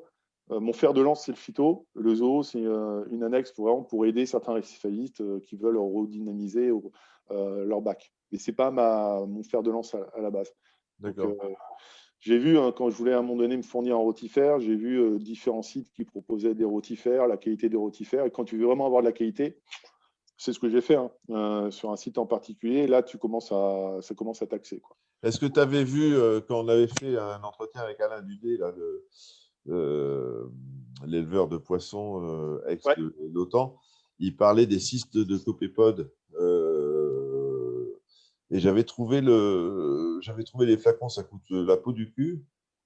mon fer de lance, c'est le phyto. Le zoo, c'est une annexe pour aider certains récifalistes qui veulent redynamiser leur bac. Mais c'est pas mon fer de lance à la base. D'accord. J'ai vu, hein, quand je voulais à un moment donné me fournir en rotifère, j'ai vu différents sites qui proposaient des rotifères, la qualité des rotifères. Et quand tu veux vraiment avoir de la qualité, c'est ce que j'ai fait hein, sur un site en particulier. Là, ça commence à taxer, quoi. Est-ce que tu avais vu, quand on avait fait un entretien avec Alain Dudé, l'éleveur de poissons ex Ouais. de l'OTAN, il parlait des cystes de Copépod. Et j'avais trouvé les flacons, ça coûte la peau du cul.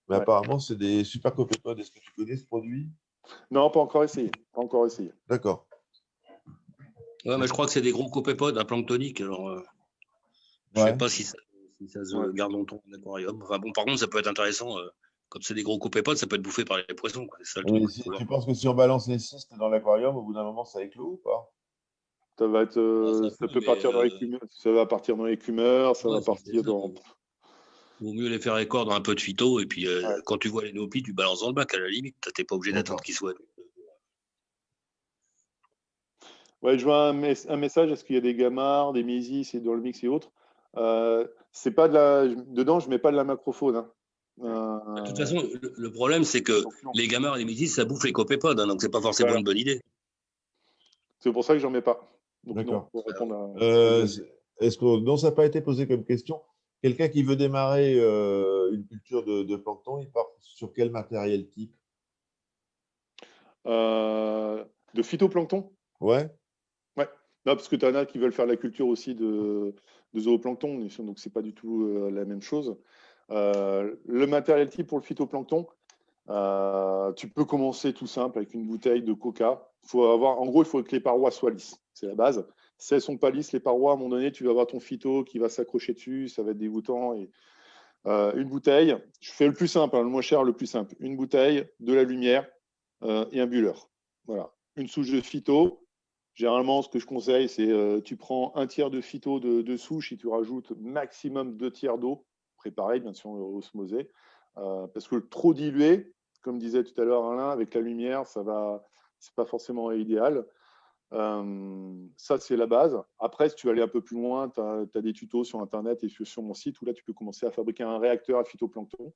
Mais Ouais. apparemment, c'est des super Copépod. Est-ce que tu connais ce produit? Non, pas encore essayé. Pas encore essayé. D'accord. Ouais, mais je crois que c'est des gros copépodes, planctoniques. Alors, je sais pas si ça se garde longtemps en aquarium. Enfin bon, par contre, ça peut être intéressant. Comme c'est des gros copépodes, ça peut être bouffé par les poissons, quoi. C'est ça le truc. Tu penses que si on balance les cystes dans l'aquarium, au bout d'un moment, ça éclot ou pas? Ça va être, ça peut partir dans l'écumeur. Ça va partir dans l'écumeur. Ça va partir dans. Vaut mieux les faire écordre un peu de phyto et puis quand tu vois les nopies, tu balances dans le bac à la limite. T'es pas obligé d'attendre qu'ils soient. Ouais, je vois un message. Est-ce qu'il y a des gamards, des mésis et dans le mix et autres? C'est pas de la. Dedans, je mets pas de la macrofaune. Hein. De toute façon, le problème, c'est que les gamards et les mésis, ça bouffe les copépodes, hein, donc c'est pas forcément une bonne idée. C'est pour ça que j'en mets pas. D'accord. Pour répondre à. Est-ce que non, ça n'a pas été posé comme question? Quelqu'un qui veut démarrer une culture de plancton, il part sur quel matériel type? De phytoplancton? Ouais. Ouais. Non, parce que tu en as qui veulent faire la culture aussi de zooplancton, donc c'est pas du tout la même chose. Le matériel type pour le phytoplancton, tu peux commencer tout simple avec une bouteille de coca. En gros, il faut que les parois soient lisses. C'est la base. Si elles sont pas lisses, les parois, à un moment donné, tu vas avoir ton phyto qui va s'accrocher dessus, ça va être dégoûtant. Et, une bouteille, je fais le plus simple, hein, le moins cher, le plus simple. Une bouteille, de la lumière et un bulleur. Voilà. Une souche de phyto. Généralement, ce que je conseille, c'est tu prends un tiers de phyto de souche et tu rajoutes maximum 2 tiers d'eau, préparée, bien sûr, osmosée. Parce que trop dilué, comme disait tout à l'heure Alain, avec la lumière, c'est pas forcément idéal. Ça, c'est la base. Après, si tu veux aller un peu plus loin, tu as des tutos sur Internet et sur mon site où là, tu peux commencer à fabriquer un réacteur à phytoplancton.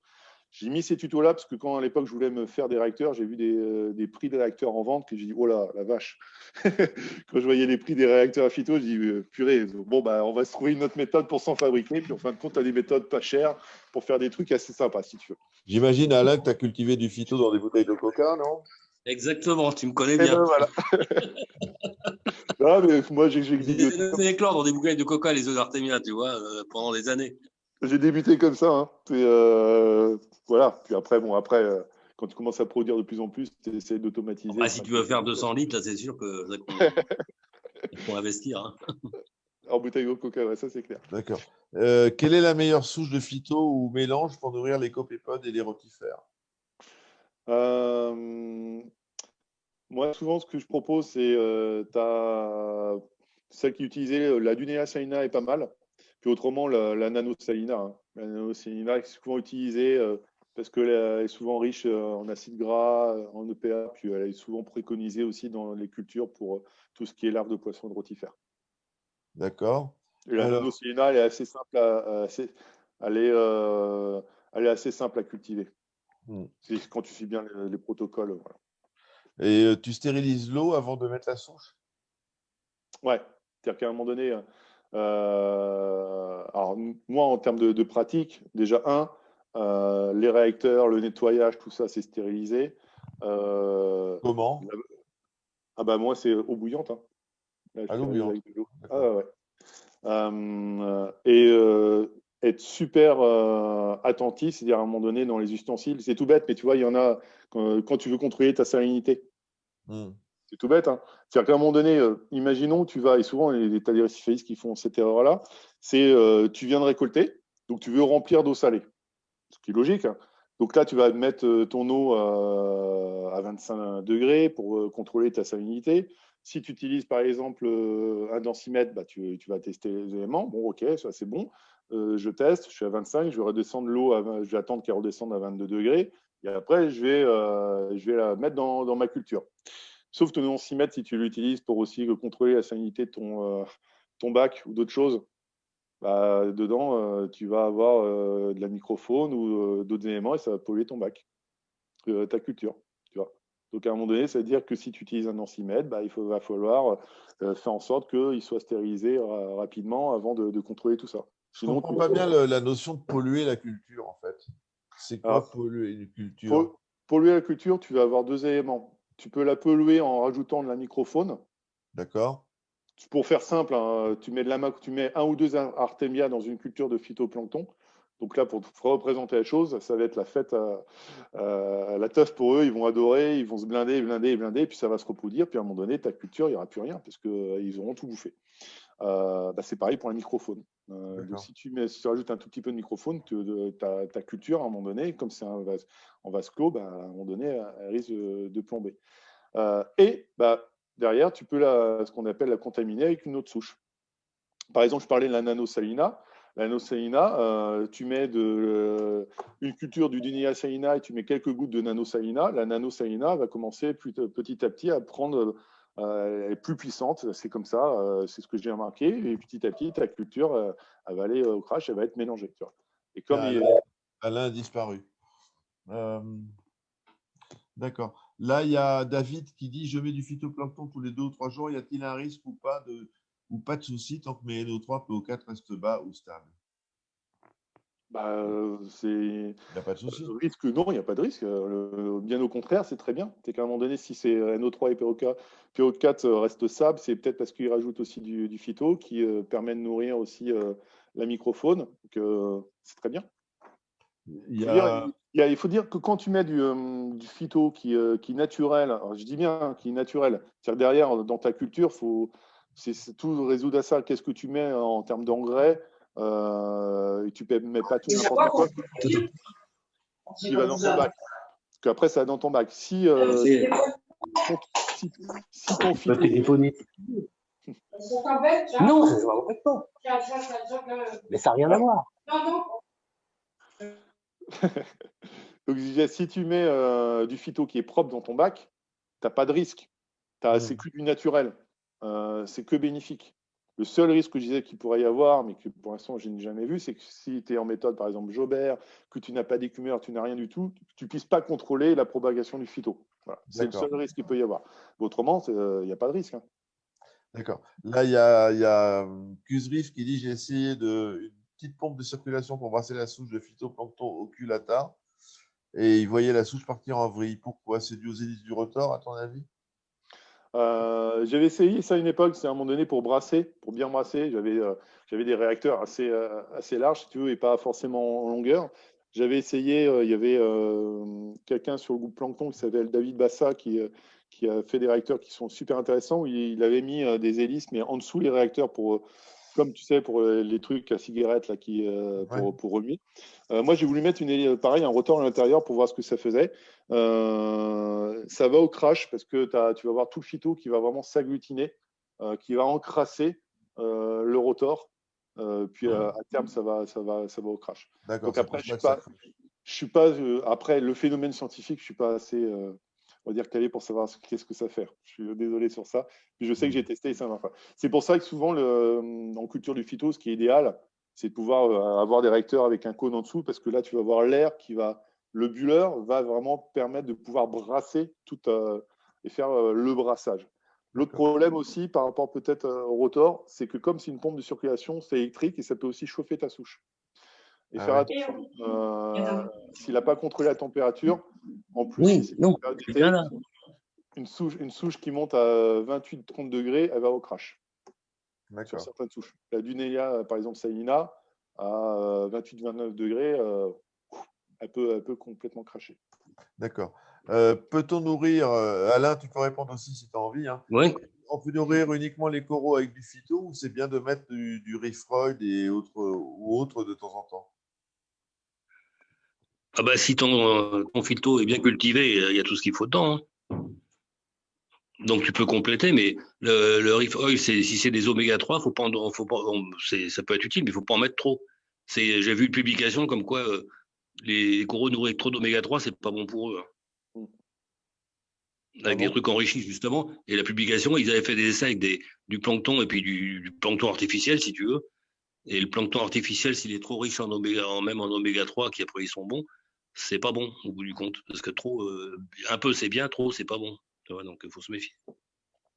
J'ai mis ces tutos-là parce que quand à l'époque je voulais me faire des réacteurs, j'ai vu des prix des réacteurs en vente que j'ai dit oh là, la vache. Quand je voyais les prix des réacteurs à phyto, je dis purée, bon bah on va se trouver une autre méthode pour s'en fabriquer. Puis en fin de compte, tu as des méthodes pas chères pour faire des trucs assez sympas si tu veux. J'imagine, Alain, que tu as cultivé du phyto dans des bouteilles de coca, non? Exactement, tu me connais bien. Ben, voilà. Non, mais moi j'ai fait éclore dans des bouteilles de coca les œufs d'Artemia, tu vois, pendant des années. J'ai débuté comme ça. Hein. Voilà. Puis après, quand tu commences à produire de plus en plus, tu essaies d'automatiser. Bah, si tu veux faire 200 litres, là, c'est sûr que faut investir. Hein. En bouteille de coca, ouais, ça c'est clair. D'accord. Quelle est la meilleure souche de phyto ou mélange pour nourrir les copépodes et les rotifères? Moi, souvent, ce que je propose, c'est celle qui utilisait la Dunea salina est pas mal. Puis autrement, la nano salina. Hein. La nano salina est souvent utilisée parce qu'elle est souvent riche en acides gras, en EPA, puis elle est souvent préconisée aussi dans les cultures pour tout ce qui est larves de poissons de rotifères. D'accord. Et la Alors, nanocellina, elle est assez simple elle est assez simple à cultiver. C'est quand tu suis bien les protocoles. Voilà. et tu stérilises l'eau avant de mettre la souche? Ouais, c'est-à-dire qu'à un moment donné, alors moi en termes de pratique, déjà les réacteurs, le nettoyage, tout ça, c'est stérilisé. Comment? Ah bah moi c'est eau bouillante. Hein. Là, je À l'eau stérilise bouillante. avec de l'eau. Ah D'accord. ouais. Et être super attentif, c'est-à-dire à un moment donné dans les ustensiles, c'est tout bête, mais tu vois, il y en a quand tu veux contrôler ta salinité. C'est tout bête. Hein. C'est-à-dire qu'à un moment donné, imaginons, tu vas, et souvent, tu as des récipiendaires qui font cette erreur-là, c'est tu viens de récolter, donc tu veux remplir d'eau salée, ce qui est logique. Hein. Donc là, tu vas mettre ton eau à 25 degrés pour contrôler ta salinité. Si tu utilises par exemple un densimètre, bah, tu vas tester les éléments. Bon, ok, ça c'est bon. Je teste, je suis à 25, je vais redescendre l'eau, je vais attendre qu'elle redescende à 22 degrés. Et après, je vais la mettre dans ma culture. Sauf ton densimètre, si tu l'utilises pour aussi contrôler la salinité de ton bac ou d'autres choses, bah, dedans, tu vas avoir de la microfaune ou d'autres éléments et ça va polluer ton bac, ta culture. Tu vois. Donc, à un moment donné, ça veut dire que si tu utilises un densimètre, bah, va falloir faire en sorte qu'il soit stérilisé rapidement avant de contrôler tout ça. Je Sinon, comprends pas bien la notion de polluer la culture, en fait. C'est quoi alors, polluer une culture? polluer la culture, tu vas avoir deux éléments. Tu peux la polluer en rajoutant de la microfaune. D'accord? Pour faire simple, hein, tu mets un ou deux artémias dans une culture de phytoplancton. Donc là, pour représenter la chose, ça va être la fête, la teuf pour eux. Ils vont adorer, ils vont se blinder, puis ça va se reproduire. Puis à un moment donné, ta culture, il n'y aura plus rien parce qu'ils auront tout bouffé. Bah, c'est pareil pour la microfaune. Donc si tu rajoutes un tout petit peu de microfaune, ta culture, à un moment donné, comme c'est en vase clos, bah, à un moment donné, elle risque de plomber. Et bah, derrière, tu peux ce qu'on appelle la contaminer avec une autre souche. Par exemple, je parlais de la nanosalina. La nanosalina, tu mets une culture du Dunia salina et tu mets quelques gouttes de nanosalina. La nanosalina va commencer petit à petit à prendre, elle est plus puissante. C'est comme ça, c'est ce que j'ai remarqué. Et petit à petit, ta culture, elle va aller au crash, elle va être mélangée. Tu vois. Et comme Alain a disparu. D'accord. Là, il y a David qui dit: je mets du phytoplancton tous les 2 ou 3 jours. Y a-t-il un risque ou pas de souci tant que mes NO3, PO4 restent bas ou stables? bah, Il n'y a pas de souci. risque, non, il n'y a pas de risque. Bien au contraire, c'est très bien. C'est qu'à un moment donné, si c'est NO3 et PO4 restent stables, c'est peut-être parce qu'ils rajoutent aussi du phyto qui permet de nourrir aussi la microfaune. Donc, c'est très bien. Il y a... Il faut dire que quand tu mets du phyto qui est naturel, alors je dis bien qui est naturel, c'est-à-dire derrière, dans ta culture, c'est tout résoudre à ça. Qu'est-ce que tu mets en termes d'engrais et tu ne mets pas tout n'importe quoi qui va dans ton bac. Parce qu'après, ça va dans ton bac. Si ton phyto. Non, ça ne va pas. Mais ça n'a rien à voir. Donc, si tu mets du phyto qui est propre dans ton bac, tu n'as pas de risque. C'est que du naturel. C'est que bénéfique. Le seul risque que je disais qu'il pourrait y avoir, mais que pour l'instant je n'ai jamais vu, c'est que si tu es en méthode, par exemple, Jobert, que tu n'as pas d'écumeur, tu n'as rien du tout, tu ne puisses pas contrôler la propagation du phyto. Voilà. C'est le seul risque qu'il peut y avoir. Autrement, il n'y a pas de risque. Hein. D'accord. Là, il y a Kuzrif qui dit: j'ai essayé une petite pompe de circulation pour brasser la souche de phytoplancton oculata et il voyait la souche partir en vrille. Pourquoi? C'est dû aux hélices du rotor, à ton avis? J'avais essayé ça à une époque, c'est à un moment donné pour brasser, pour bien brasser. J'avais des réacteurs assez larges, si tu veux, et pas forcément en longueur. J'avais essayé, il y avait quelqu'un sur le groupe Plancton qui s'appelle David Bassa qui a fait des réacteurs qui sont super intéressants. Où il avait mis des hélices, mais en dessous les réacteurs comme tu sais, pour les trucs à cigarette là, pour remuer. Moi, j'ai voulu mettre pareil, un rotor à l'intérieur pour voir ce que ça faisait. Ça va au crash parce que tu vas voir tout le phyto qui va vraiment s'agglutiner, qui va encrasser le rotor. Puis à terme, ça va au crash. D'accord. Donc après, je ne Je suis pas, après, le phénomène scientifique, je suis pas assez, on va dire, calé pour savoir qu'est-ce que ça fait. Je suis désolé sur ça. Puis je sais que j'ai testé et ça ne marche pas. C'est pour ça que souvent, en culture du phyto, ce qui est idéal, c'est de pouvoir avoir des réacteurs avec un cône en dessous, parce que là, tu vas avoir l'air qui va, le bulleur va vraiment permettre de pouvoir brasser tout et faire le brassage. L'autre problème aussi, par rapport peut-être au rotor, c'est que comme c'est une pompe de circulation, c'est électrique et ça peut aussi chauffer ta souche. Et faire attention, s'il n'a pas contrôlé la température, en plus, oui, non, une souche qui monte à 28-30 degrés, elle va au crash. Sur certaines souches. La Dunelia, par exemple, Salina, à 28-29 degrés, elle peut complètement cracher. D'accord. Peut-on nourrir, Alain, tu peux répondre aussi si tu as envie. Hein. Oui. On peut nourrir uniquement les coraux avec du phyto ou c'est bien de mettre du Reef-Royd et autre de temps en temps? Ah bah, si ton phyto est bien cultivé, il y a tout ce qu'il faut dedans. Hein. Donc tu peux compléter, mais le Reef Oil, si c'est des oméga 3, ça peut être utile, mais il ne faut pas en mettre trop. J'ai vu une publication comme quoi les coraux nourris avec trop d'oméga 3, c'est pas bon pour eux. Hein. Avec des trucs enrichis, justement. Et la publication, ils avaient fait des essais avec du plancton et puis du plancton artificiel, si tu veux. Et le plancton artificiel, s'il est trop riche même en oméga 3, qui après ils sont bons, c'est pas bon au bout du compte. Parce que trop, un peu c'est bien, trop c'est pas bon. Tu vois, donc il faut se méfier.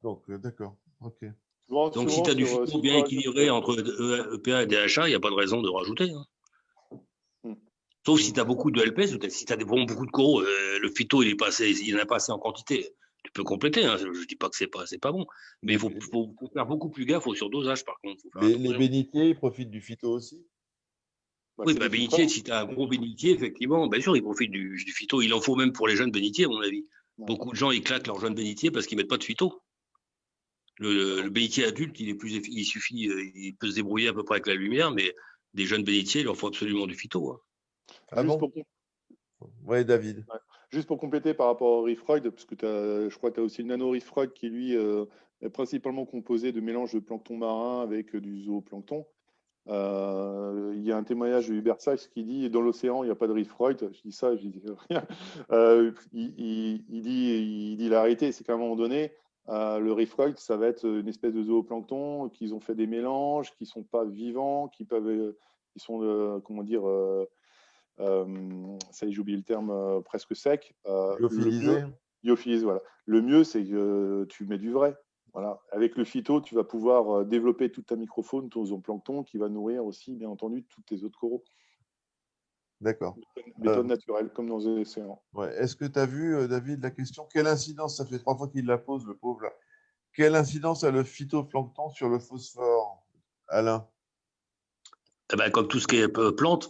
Donc, d'accord. Ok. Donc si tu as du phyto bien équilibré entre EPA et DHA, il n'y a pas de raison de rajouter. Hein. Sauf si tu as beaucoup de LPS, si tu as beaucoup de coraux, le phyto il n'en a pas assez en quantité. Tu peux compléter, hein. Je ne dis pas que c'est pas bon, mais il faut faire beaucoup plus gaffe au surdosage par contre. Les bénitiers, ils profitent du phyto aussi? Oui, bénitier, si tu as un gros bénitier, effectivement, bien sûr, ils profitent du phyto. Il en faut même pour les jeunes bénitiers, à mon avis. Beaucoup de gens, ils claquent leurs jeunes bénitiers parce qu'ils ne mettent pas de phyto. Le bénitier adulte, il peut se débrouiller à peu près avec la lumière, mais des jeunes bénitiers, il leur faut absolument du phyto. Hein. Ah bon? Oui, David. Ouais. Juste pour compléter par rapport au Reef-Royd, parce que je crois que tu as aussi le nano Reef-Royd qui, lui, est principalement composé de mélange de plancton marin avec du zooplancton. Il y a un témoignage de Hubert Sachs qui dit dans l'océan, il n'y a pas de Reef-Royd. Je dis ça, je dis rien. Il dit la réalité, c'est qu'à un moment donné, le Reef-Royd, ça va être une espèce de zooplancton qu'ils ont fait des mélanges, qui ne sont pas vivants, qui sont, comment dire, ça y est, j'ai oublié le terme, presque sec. Lyophilisé, voilà. Le mieux, c'est que tu mets du vrai. Voilà. Avec le phyto, tu vas pouvoir développer toute ta microfaune, ton zooplancton, qui va nourrir aussi, bien entendu, tous tes autres coraux. D'accord. Méthode naturelle, comme dans les océans. Ouais. Est-ce que tu as vu, David, la question? Quelle incidence, ça fait 3 fois qu'il la pose, le pauvre là. Quelle incidence a le phytoplancton sur le phosphore, Alain? Eh ben, comme tout ce qui est plante,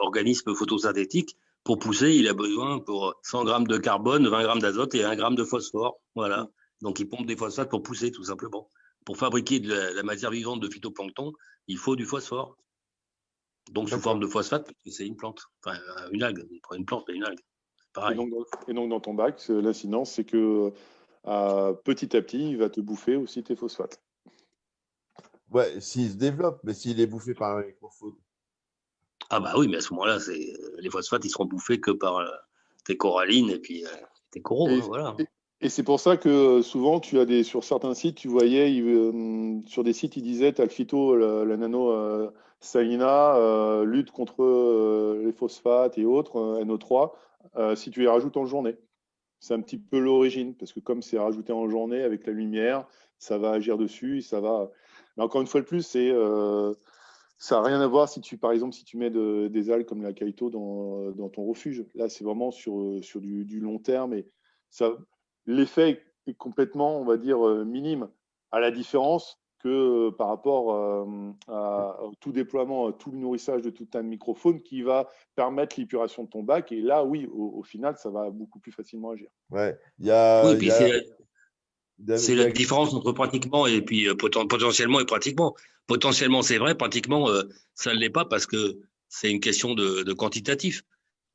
organisme photosynthétique, pour pousser, il a besoin pour 100 grammes de carbone, 20 grammes d'azote et 1 gramme de phosphore. Voilà. Donc, il pompe des phosphates pour pousser, tout simplement. Pour fabriquer de la matière vivante de phytoplancton, il faut du phosphore. Donc, sous forme de phosphate, parce que c'est une plante. Enfin, une algue. Il prend une plante, mais une algue. Pareil. Et donc, dans ton bac, l'incidence, c'est que petit à petit, il va te bouffer aussi tes phosphates. Ouais, s'il se développe, mais s'il est bouffé par un microfaune. Ah bah oui, mais à ce moment-là, les phosphates, ils seront bouffés que par tes corallines et puis tes coraux. Voilà. Et c'est pour ça que souvent, sur certains sites, tu voyais, sur des sites, ils disaient, tu as le phyto, la nano salina, lutte contre les phosphates et autres, NO3, si tu les rajoutes en journée. C'est un petit peu l'origine, parce que comme c'est rajouté en journée avec la lumière, ça va agir dessus, ça va. Mais encore une fois de plus, ça n'a rien à voir par exemple, si tu mets des algues comme la Kaito dans ton refuge. Là, c'est vraiment sur du long terme et l'effet est complètement, on va dire, minime, à la différence que par rapport à tout déploiement, tout le nourrissage de toute ta microfaune qui va permettre l'épuration de ton bac. Et là, oui, au final, ça va beaucoup plus facilement agir. Ouais, c'est la différence entre pratiquement et puis potentiellement et pratiquement. Potentiellement, c'est vrai, pratiquement, ça ne l'est pas parce que c'est une question de quantitatif.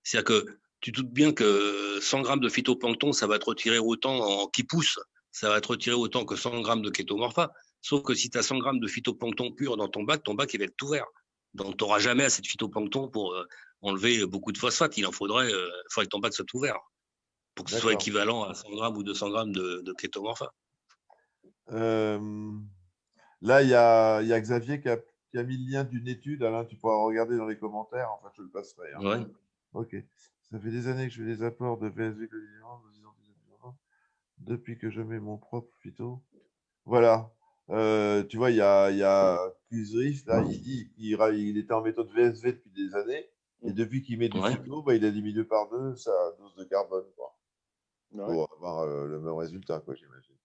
C'est-à-dire que tu te doutes bien que 100 grammes de phytoplancton, ça va te retirer autant qui pousse, ça va te retirer autant que 100 grammes de kétomorpha. Sauf que si tu as 100 grammes de phytoplancton pur dans ton bac, il va être tout vert. Donc, tu n'auras jamais assez de phytoplancton pour enlever beaucoup de phosphate. Il faudrait que ton bac soit ouvert pour que ce soit équivalent à 100 grammes ou 200 grammes de kétomorpha. Là, il y a Xavier qui a mis le lien d'une étude. Alain, tu pourras regarder dans les commentaires. Enfin, je le passerai. Hein. Ouais. Ok. Ça fait des années que je fais des apports de VSV depuis que je mets mon propre phyto. Voilà. Tu vois, il y a Kuzrif, là, il dit qu'il était en méthode VSV depuis des années. Et depuis qu'il met du phyto, il a diminué par 2 sa dose de carbone. Quoi. Pour avoir le même résultat, quoi, j'imagine.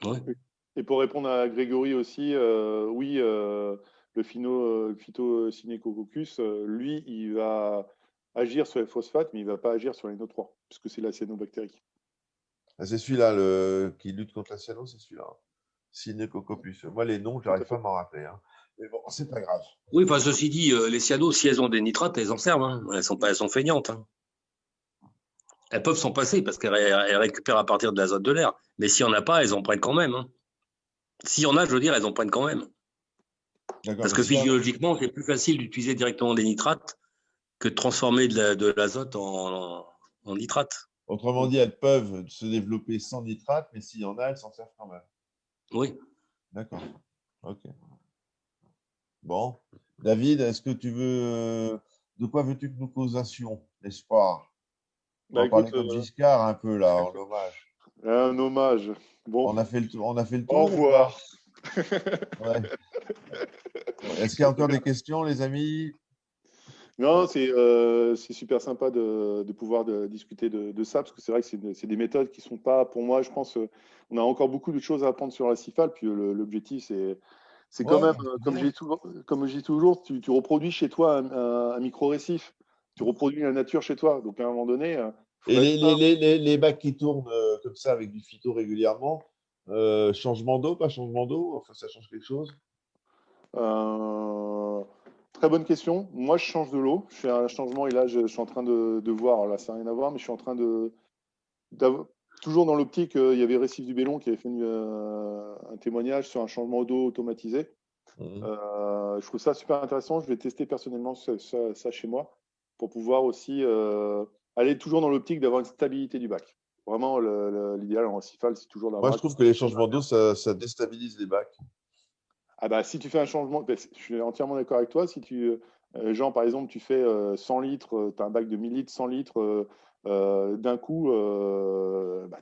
Ouais. Et pour répondre à Grégory aussi, oui, le phytocinécococcus, lui, il va agir sur les phosphates, mais il ne va pas agir sur les NO3, puisque c'est la cyanobactérie. Ah, c'est celui-là qui lutte contre la cyano, c'est celui-là. Cinécococcus. Moi, les noms, j'arrive pas à m'en rappeler. Hein. Mais bon, c'est pas grave. Oui, enfin, ceci dit, les cyanos, si elles ont des nitrates, elles en servent. Hein. Elles sont feignantes. Hein. Elles peuvent s'en passer parce qu'elles récupèrent à partir de l'azote de l'air. Mais s'il n'y en a pas, elles en prennent quand même. Hein. S'il y en a, je veux dire, elles en prennent quand même. Parce que physiologiquement, c'est plus facile d'utiliser directement des nitrates que de transformer de l'azote en nitrate. Autrement dit, elles peuvent se développer sans nitrate, mais s'il y en a, elles s'en servent quand même. Oui. D'accord. Ok. Bon. David, est-ce que tu veux. De quoi veux-tu que nous causations, l'espoir? On va parler comme Giscard un peu, là, en hommage. Un hommage. Bon. On a fait le tour. Au revoir. Ouais. Est-ce qu'il y a encore des questions, les amis? Non, c'est super sympa de pouvoir discuter de ça, parce que c'est vrai que c'est des méthodes qui ne sont pas, pour moi, je pense, on a encore beaucoup de choses à apprendre sur la CIFAL, puis l'objectif, c'est quand même, comme je dis toujours, tu reproduis chez toi un micro-récif, tu reproduis la nature chez toi, donc à un moment donné… Et les bacs qui tournent comme ça avec du phyto régulièrement, changement d'eau, pas changement d'eau, enfin ça change quelque chose? Très bonne question. Moi, je change de l'eau. Je fais un changement et là, je suis en train de voir. Alors là, ça n'a rien à voir, mais je suis en train toujours dans l'optique. Il y avait Récif du Bellon qui avait fait un témoignage sur un changement d'eau automatisé. Je trouve ça super intéressant. Je vais tester personnellement ça chez moi pour pouvoir aussi aller toujours dans l'optique d'avoir une stabilité du bac. Vraiment, l'idéal en CIFAL, c'est toujours d'avoir… Moi, je trouve que les changements d'eau, ça déstabilise les bacs. Ah bah, si tu fais un changement, je suis entièrement d'accord avec toi. Si Jean, par exemple, tu fais 100 litres, tu as un bac de 1000 litres, 100 litres d'un coup,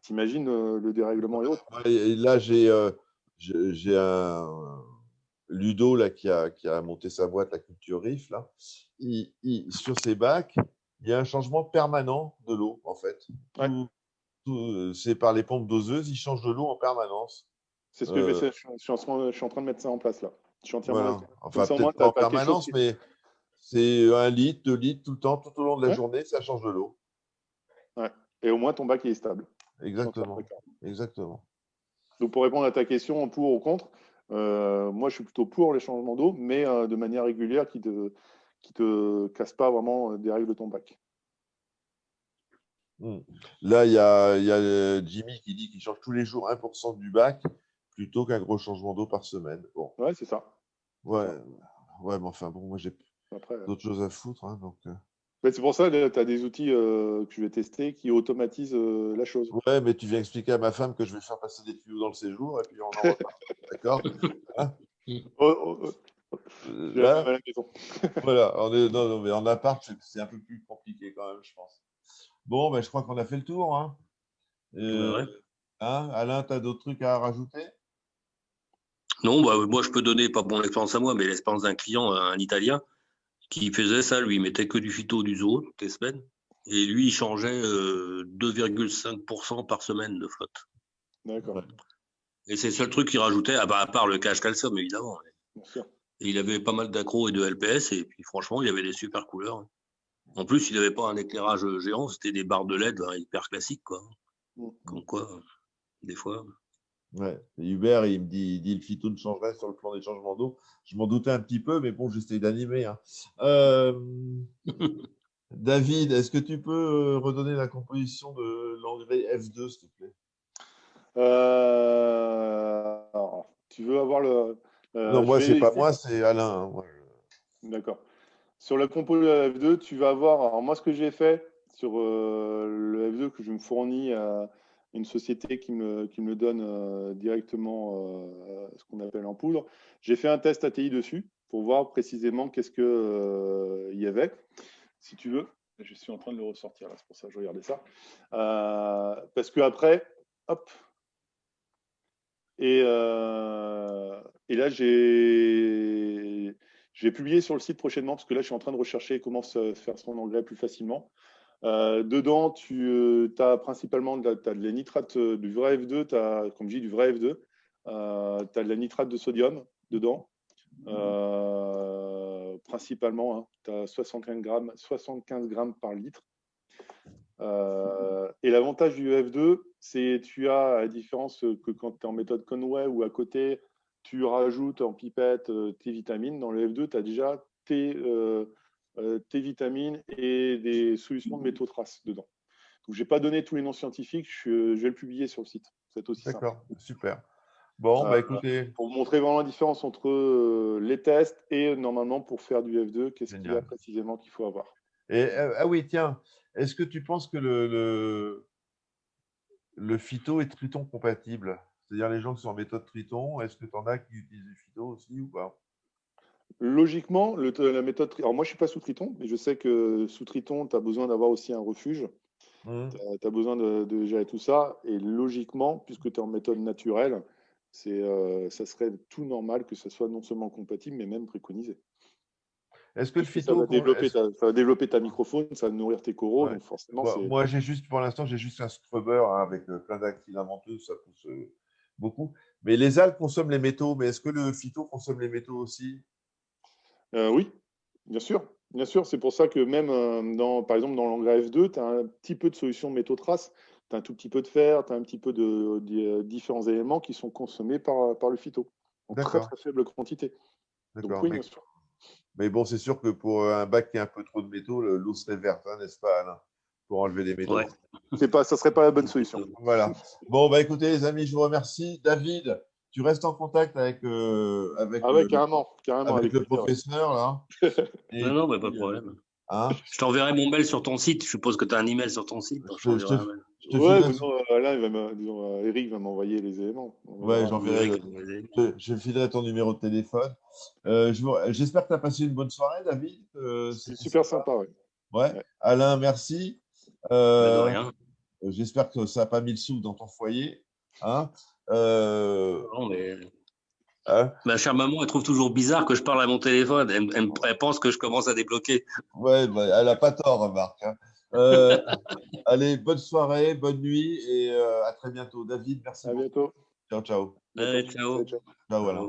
t'imagines le dérèglement et autres. Et là, j'ai un Ludo là, qui a monté sa boîte, la Culture Riff. Là. Sur ses bacs, il y a un changement permanent de l'eau, en fait. C'est par les pompes doseuses, ils changent de l'eau en permanence. C'est ce que je vais faire. Je suis en train de mettre ça en place là. Je suis entièrement enfin, peut-être pas en permanence, mais c'est 1 litre, 2 litres tout le temps, tout au long de la journée, ça change de l'eau. Ouais. Et au moins ton bac est stable. Exactement. Exactement. Donc pour répondre à ta question, pour ou contre, moi je suis plutôt pour les changements d'eau, mais de manière régulière qui te casse pas vraiment des règles de ton bac. Là, il y a Jimmy qui dit qu'il change tous les jours 1% du bac plutôt qu'un gros changement d'eau par semaine. Bon. Ouais, c'est ça. Ouais, mais enfin, bon, moi, j'ai d'autres choses à foutre. Hein, donc, c'est pour ça que tu as des outils que je vais tester qui automatisent la chose. Ouais, mais tu viens expliquer à ma femme que je vais faire passer des tuyaux dans le séjour et puis on en repart. D'accord hein Là, à la maison. Voilà, non, mais en appart, c'est un peu plus compliqué quand même, je pense. Bon, ben, je crois qu'on a fait le tour. Hein. Alain, tu as d'autres trucs à rajouter? Non, moi, je peux donner, pas mon expérience à moi, mais l'expérience d'un client, un Italien, qui faisait ça, lui, il mettait que du phyto du zoo toutes les semaines. Et lui, il changeait 2,5% par semaine de flotte. D'accord. Et c'est le seul truc qu'il rajoutait, à part le cash calcium, évidemment. Bien sûr. Et il avait pas mal d'accros et de LPS, et puis franchement, il avait des super couleurs. En plus, il n'avait pas un éclairage géant, c'était des barres de LED hyper classiques, quoi. Comme quoi, des fois. Ouais. Et Hubert, il dit le phyto ne changerait sur le plan des changements d'eau. Je m'en doutais un petit peu, mais bon, j'essaie d'animer. Hein. David, est-ce que tu peux redonner la composition de l'engrais F2, s'il te plaît? Alors, tu veux avoir le… non, moi, c'est pas moi, c'est Alain. Hein, moi, D'accord. Sur la compo de la F2, tu vas avoir. Alors, moi, ce que j'ai fait sur le F2, que je me fournis à une société qui me donne directement ce qu'on appelle en poudre, j'ai fait un test ATI dessus pour voir précisément qu'est-ce qu'il y avait. Si tu veux, je suis en train de le ressortir là, c'est pour ça que je regardais ça. Parce que après, hop. Et là, j'ai publié sur le site prochainement, parce que là, je suis en train de rechercher comment faire son engrais plus facilement. Dedans, tu as principalement t'as de la nitrate du vrai F2, comme je dis, du vrai F2. Tu as de la nitrate de sodium dedans, principalement. Hein, tu as 75 grammes par litre. Et l'avantage du F2, c'est tu as, à la différence que quand tu es en méthode Conway ou à côté, tu rajoutes en pipette tes vitamines. Dans le F2, tu as déjà tes vitamines et des solutions de métaux traces dedans. Donc, je n'ai pas donné tous les noms scientifiques, je vais le publier sur le site. C'est aussi simple. D'accord, super. Bon, bah écoutez. Pour montrer vraiment la différence entre les tests et normalement pour faire du F2, qu'est-ce qu'il y a précisément qu'il faut avoir. Et, ah oui, tiens, est-ce que tu penses que le phyto est Triton compatible? C'est-à-dire les gens qui sont en méthode Triton, est-ce que tu en as qui utilisent du phyto aussi ou pas? Logiquement, la méthode. Alors, moi, je ne suis pas sous Triton, mais je sais que sous Triton, tu as besoin d'avoir aussi un refuge. Tu as besoin de gérer tout ça. Et logiquement, puisque tu es en méthode naturelle, ça serait tout normal que ce soit non seulement compatible, mais même préconisé. Est-ce que le phyto. Ça va développer ta microfaune, ça va nourrir tes coraux. Ouais. Donc forcément, moi, pour l'instant, j'ai juste un scrubber hein, avec plein d'actifs filamenteux, ça pousse beaucoup. Mais les algues consomment les métaux, mais est-ce que le phyto consomme les métaux aussi? Oui, bien sûr. Bien sûr, c'est pour ça que même, par exemple, dans l'engrais F2, tu as un petit peu de solution métaux traces, tu as un tout petit peu de fer, tu as un petit peu de différents éléments qui sont consommés par le phyto, en très très faible quantité. Donc oui, bien sûr. Mais bon, c'est sûr que pour un bac qui a un peu trop de métaux, l'eau serait verte, hein, n'est-ce pas, Alain, pour enlever les métaux. Ouais. Ça ne serait pas la bonne solution. Voilà. Bon, bah écoutez, les amis, je vous remercie. David, tu restes en contact avec carrément, avec le professeur, là. Et non, mais pas de problème. Hein, je t'enverrai mon mail sur ton site. Je suppose que tu as un email sur ton site. Eric va m'envoyer les éléments. Ouais, j'enverrai. Je filerai ton numéro de téléphone. J'espère que tu as passé une bonne soirée, David. C'est super sympa, ouais. Ouais. Alain, merci. De rien. J'espère que ça n'a pas mis le sou dans ton foyer. Hein non, mais... Ma chère maman, elle trouve toujours bizarre que je parle à mon téléphone. Elle pense que je commence à débloquer. Ouais, bah, elle n'a pas tort, remarque. Hein. Allez, bonne soirée, bonne nuit et à très bientôt. David, merci beaucoup. À bientôt. Ciao, ciao. Allez, ciao. Ciao, voilà.